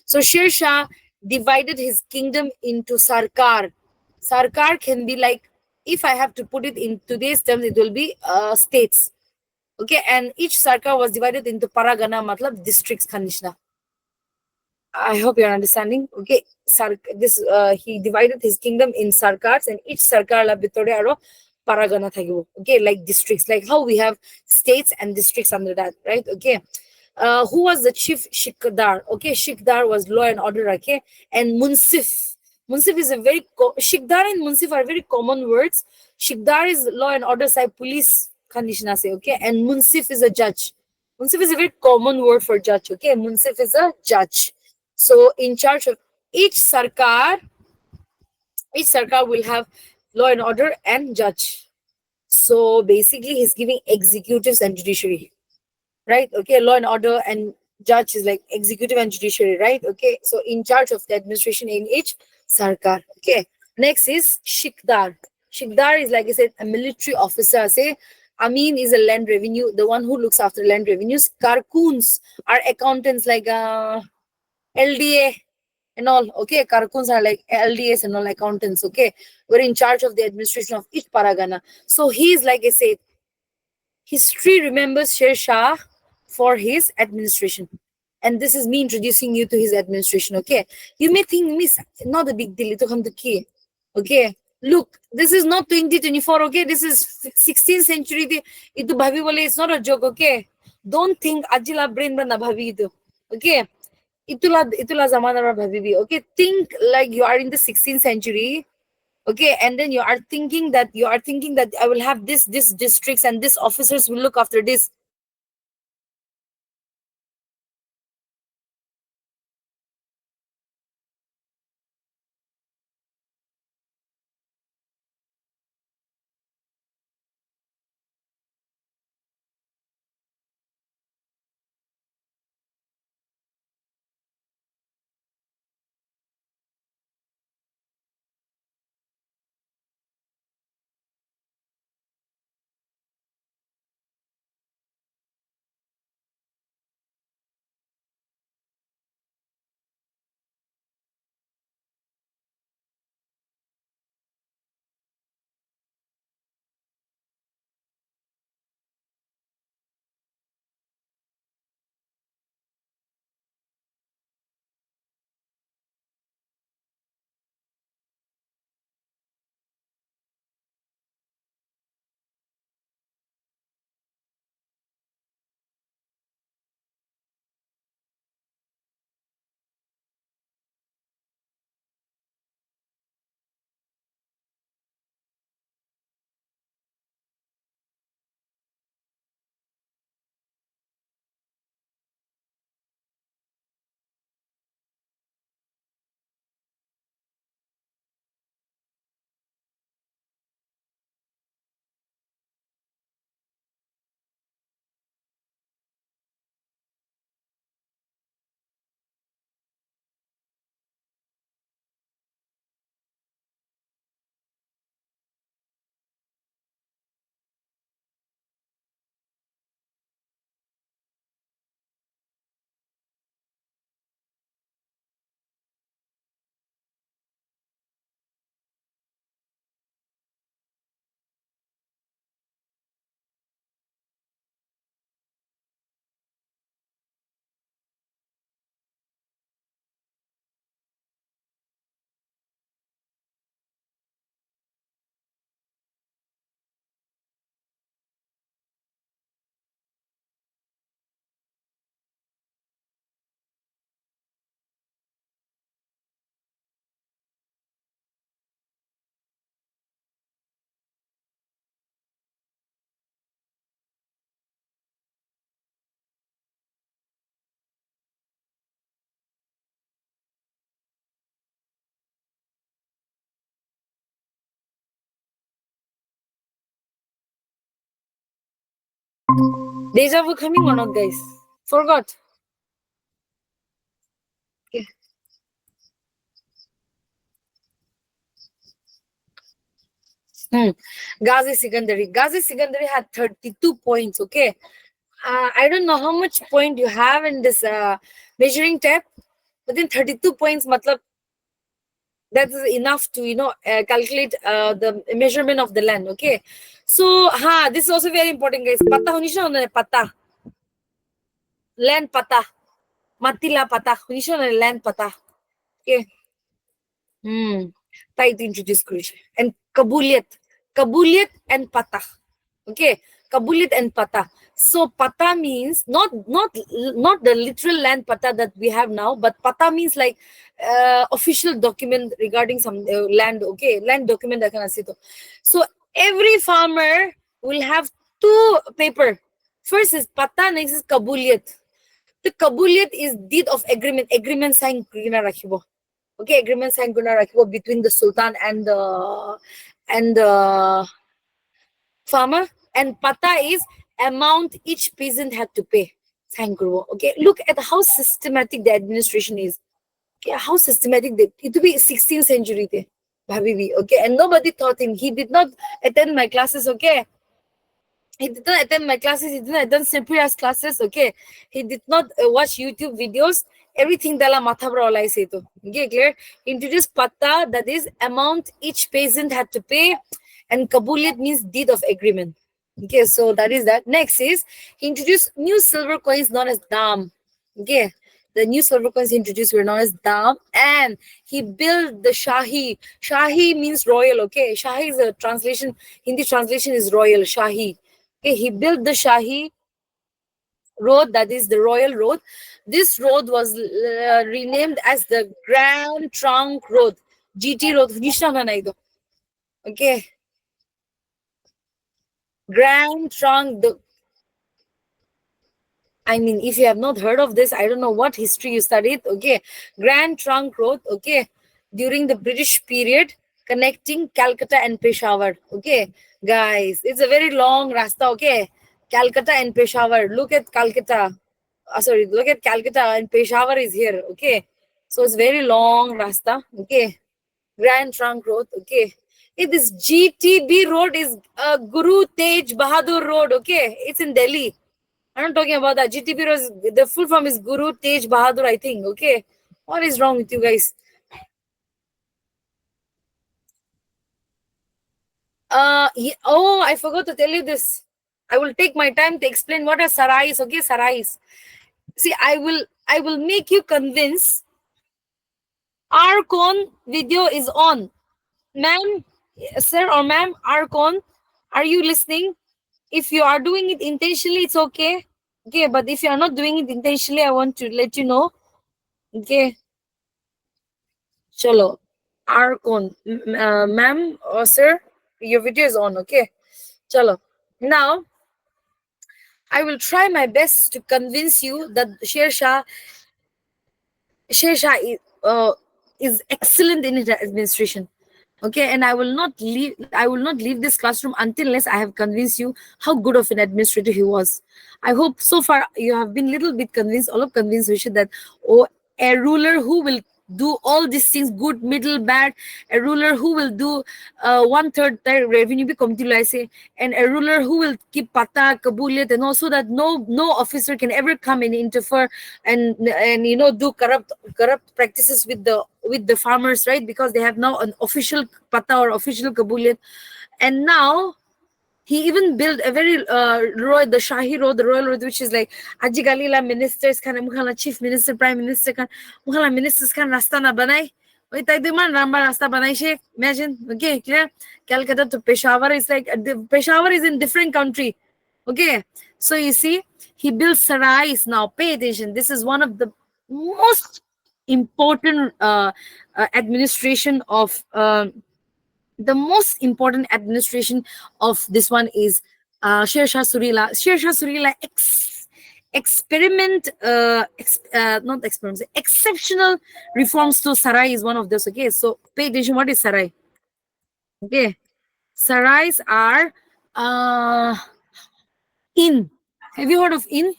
So Sher Shah divided his kingdom into Sarkar. Sarkar can be like, if I have to put it in today's terms, it will be states. Okay, and each Sarkar was divided into paragana, matlab districts Khanishna. I hope you're understanding. Okay, he divided his kingdom in Sarkars, and each Sarkar la bitore aro paragana thakibo. Okay, like districts, like how we have states and districts under that, right? Okay. Who was the chief Shikdar? Okay, Shikdar was law and order, okay, and Munsif. Munsif is a very Shikdar and Munsif are very common words. Shikdar is law and order side police khandishna se, okay, and Munsif is a judge. Munsif is a very common word for judge, okay. Munsif is a judge. So in charge of each sarkar will have law and order and judge. So basically he's giving executives and judiciary, right? Okay, law and order and judge is like executive and judiciary, right? Okay, so in charge of the administration in each sarkar. Okay, next is Shikdar. Shikdar is, like I said, a military officer. Say Amin is a land revenue, the one who looks after land revenues. Karkuns are accountants, like LDA and all. Okay, Karkuns are like LDAs and all, accountants. Okay, we're in charge of the administration of each paragana. So he's, like I said, history remembers Sher Shah for his administration. And this is me introducing you to his administration. Okay, you may think, Miss, not a big deal. Ito kam to key. Okay, look, this is not 2024. Okay, this is 16th century. Ito bhabi bole, it's not a joke. Okay, don't think ajila brain ba na bhabi ito. Okay, itula zamana ra bhabi bi. Okay, think like you are in the 16th century. Okay, and then you are thinking that I will have this districts and this officers will look after this. Deja vu coming or not, guys? Forgot. Okay. Ghazi Sikandari. Ghazi Sikandari had 32 points. Okay. I don't know how much point you have in this measuring tape, but then 32 points, matlab, that is enough to, calculate the measurement of the land. Okay. So, this is also very important, guys. Pata hunisha na pata. Land pata. Matila pata. Hunisha na land pata. Okay. Tayo introduce ko siya. And kabuliyat. Kabuliyat and pata. Okay. Kabuliyat and pata. So pata means not the literal land pata that we have now, but pata means like official document regarding some land. Okay, land document. So every farmer will have two paper. First is pata, next is kabuliyat. The kabuliyat is deed of agreement. Agreement sign rakibo. Okay, agreement sign rakibo between the sultan and the farmer. And pata is amount each peasant had to pay. Okay, look at how systematic the administration is. Okay, how systematic it to be 16th century. Habibi, okay, and nobody taught him. He did not attend my classes, okay. He did not attend my classes. He did not attend Simpriya's classes, okay. He did not watch YouTube videos. Everything dala matha bra say to. Okay, clear? Introduced patta, that is amount each peasant had to pay, and kabuliyat means deed of agreement. Okay, so that is that. Next is he introduced new silver coins known as dam. Okay, the new silver coins he introduced were known as dam, and he built the Shahi. Shahi means royal. Okay, Shahi is a translation. Hindi translation is royal. Shahi. Okay, he built the Shahi road, that is the royal road. This road was renamed as the Grand Trunk Road. GT Road. Okay, Grand Trunk. I mean, if you have not heard of this, I don't know what history you studied. Okay, Grand Trunk Road. Okay, during the British period, connecting Calcutta and Peshawar. Okay, guys, it's a very long rasta. Okay, Calcutta and Peshawar. Look at Calcutta. Sorry, look at Calcutta and Peshawar is here. Okay, so it's very long rasta. Okay, Grand Trunk Road. Okay. This GTB road is Guru Tej Bahadur Road. Okay, it's in Delhi. I'm not talking about that. GTP was the full form is Guru Tej Bahadur, I think. Okay. What is wrong with you guys? Oh, I forgot to tell you this. I will take my time to explain what are sarais. Okay, sarais. See, I will make you convince. Arcon video is on. Ma'am, sir or ma'am, Arcon, are you listening? If you are doing it intentionally, it's okay. Okay, but if you are not doing it intentionally, I want to let you know. Okay. Chalo. Arcon. Ma'am or sir, your video is on, okay? Chalo. Now, I will try my best to convince you that Sher Shah is excellent in his administration. Okay, and I will not leave this classroom unless I have convinced you how good of an administrator he was. I hope so far you have been little bit convinced, all of convinced, Vishal, that oh, a ruler who will do all these things, good, middle, bad, a ruler who will do one third revenue be committee, I say, and a ruler who will keep pata kabuliyat, and also that no officer can ever come and interfere and do corrupt practices with the farmers, right? Because they have now an official pata or official kabuliyat. And now he even built a very the Shahi Road, the royal road, which is like Ajigalila ministers kan, mukhala chief minister, prime minister kan, mukhala ministers kan rasta na banai. Wait, I demand Ramba rasta banai she. Imagine, okay, clear? Calcutta to Peshawar is like Peshawar is in different country. Okay, so you see, he built sarais now. Pay attention. This is one of the most important administration of. The most important administration of this one is Sher Shah Surila. Sher Shah Surila not experiments, exceptional reforms to Sarai is one of those. Okay, so pay attention. What is Sarai? Okay, Sarais are inn. Have you heard of inn?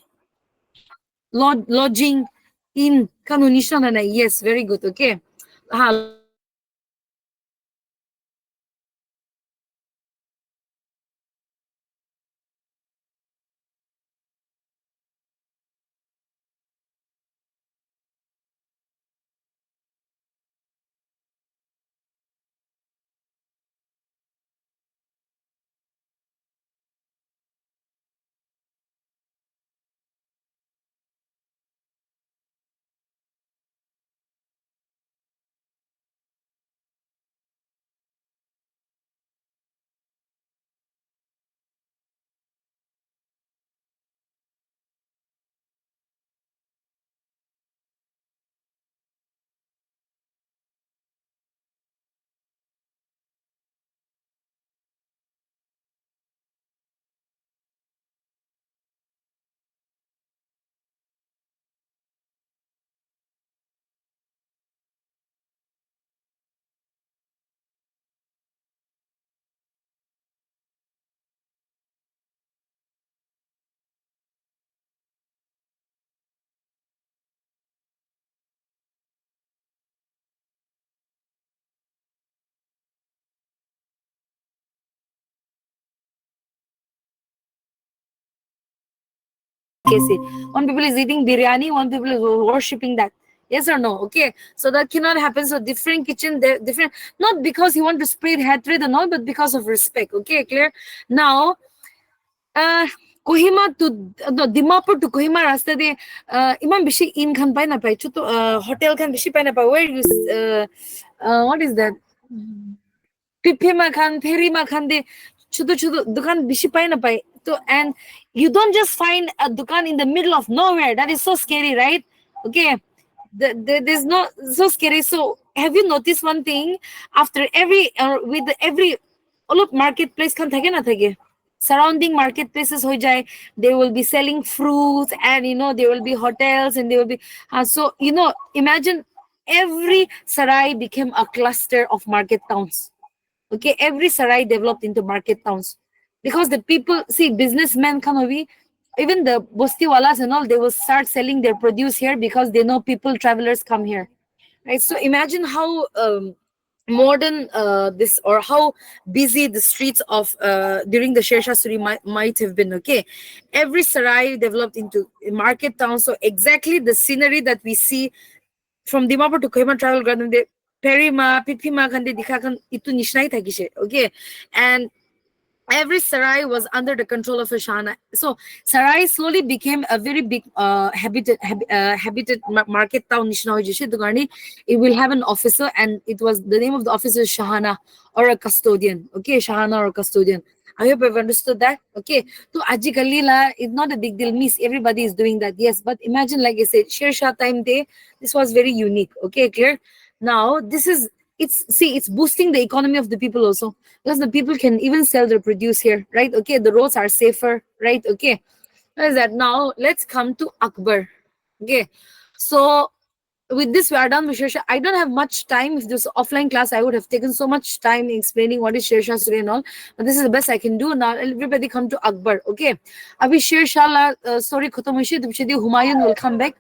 Lodging, inn. Kanunishan na. Yes, very good. Okay. Lodging is one of them. Inn is one of them. kaise. One people is eating biryani, one people is worshipping that. Yes or no? Okay. So that cannot happen. So different kitchen, they're different. Not because you want to spread hatred and all, but because of respect. Okay, clear? Now, Kohima to no, Dimapur to Kohima rasta de iman bishi in khan pai na pai. Choto hotel khan bishi pai na pai. Where you what is that? Pipima khan, Perima khan de chudo chudo dukan bishi pai na pai. So and you don't just find a dukan in the middle of nowhere. That is so scary, right? Okay. There's no so scary. So have you noticed one thing? After every with every all of marketplace khan thake na thake. Surrounding marketplaces ho jai, they will be selling fruits, and there will be hotels, and they will be so imagine every sarai became a cluster of market towns. Okay, every sarai developed into market towns because the people see businessmen come away, even the bostiwalas and all, they will start selling their produce here because they know people travelers come here, right? So imagine how modern this, or how busy the streets of during the Sher Shah Suri might have been. Okay, every sarai developed into a market town. So exactly the scenery that we see from Dimapur to Kohima travel garden, de Perima, Pipima kan de dikhakan itu nishnai thakise. Okay, and every sarai was under the control of a shahana. So sarai slowly became a very big habited market town. It will have an officer, and it was the name of the officer is shahana, or a custodian. Okay, shahana or a custodian. I hope I've understood that. Okay, so aji kalila, it's not a big deal. Miss, everybody is doing that. Yes, but imagine, like I said, Sher Shah time day, this was very unique. Okay, clear. Now this is, it's boosting the economy of the people also, because the people can even sell their produce here, right? Okay, the roads are safer, right? Okay, what is that? Now let's come to Akbar. Okay, so with this we are done with Sher Shah. I don't have much time. If this offline class, I would have taken so much time explaining what is Sher Shah Suri and all, but this is the best I can do. Now everybody come to Akbar. Okay, abhi Sher Shah story khatam hoishi, Humayun will come back.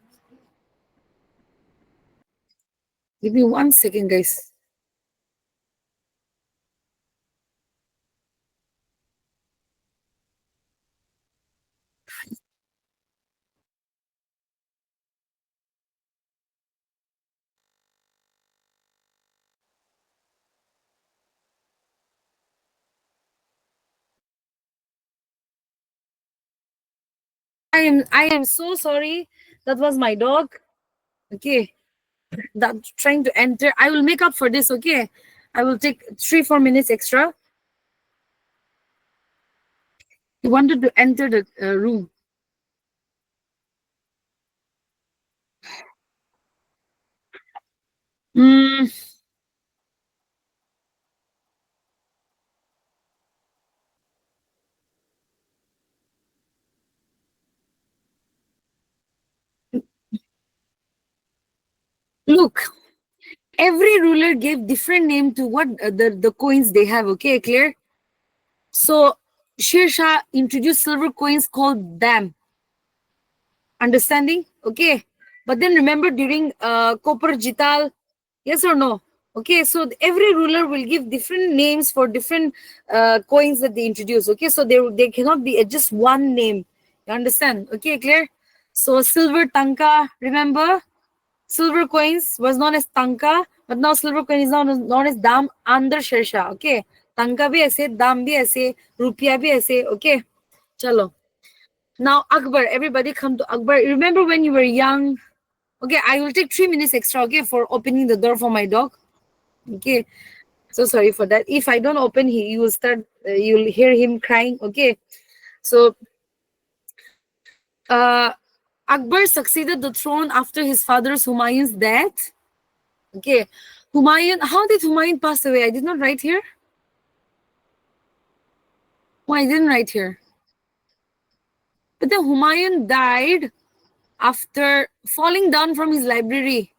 Give me 1 second, guys. I am so sorry. That was my dog. Okay, that trying to enter. I will make up for this. Okay, I will take 3-4 minutes extra. He wanted to enter the room. Mm, look, every ruler gave different name to what the coins they have. Okay, clear. So Sher Shah introduced silver coins called dam. Understanding? Okay. But then remember during Kopar Jital, yes or no? Okay, so every ruler will give different names for different coins that they introduce. Okay, so they cannot be just one name. You understand? Okay, clear? So silver tanka, remember? Silver coins was known as tanka, but now silver coin is known as dam under Shersha. Okay, tanka bhi aise, dam bhi aise, rupiah bhi aise. Okay, chalo. Now Akbar, everybody come to Akbar. Remember when you were young? Okay, I will take 3 minutes extra. Okay, for opening the door for my dog. Okay, so sorry for that. If I don't open, you will start. You'll hear him crying. Okay, so uh, Akbar succeeded the throne after his father's Humayun's death. Okay, Humayun. How did Humayun pass away? I did not write here. Oh, I didn't write here. But then Humayun died after falling down from his library.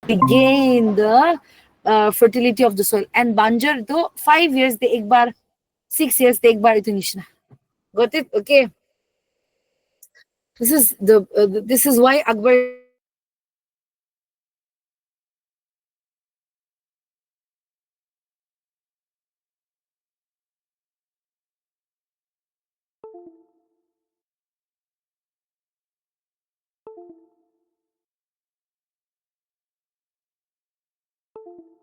regain the fertility of the soil. And banjar to 5 years they ek bar, 6 years they ek bar itu nishna. Got it? Okay. This is why Akbar is saying that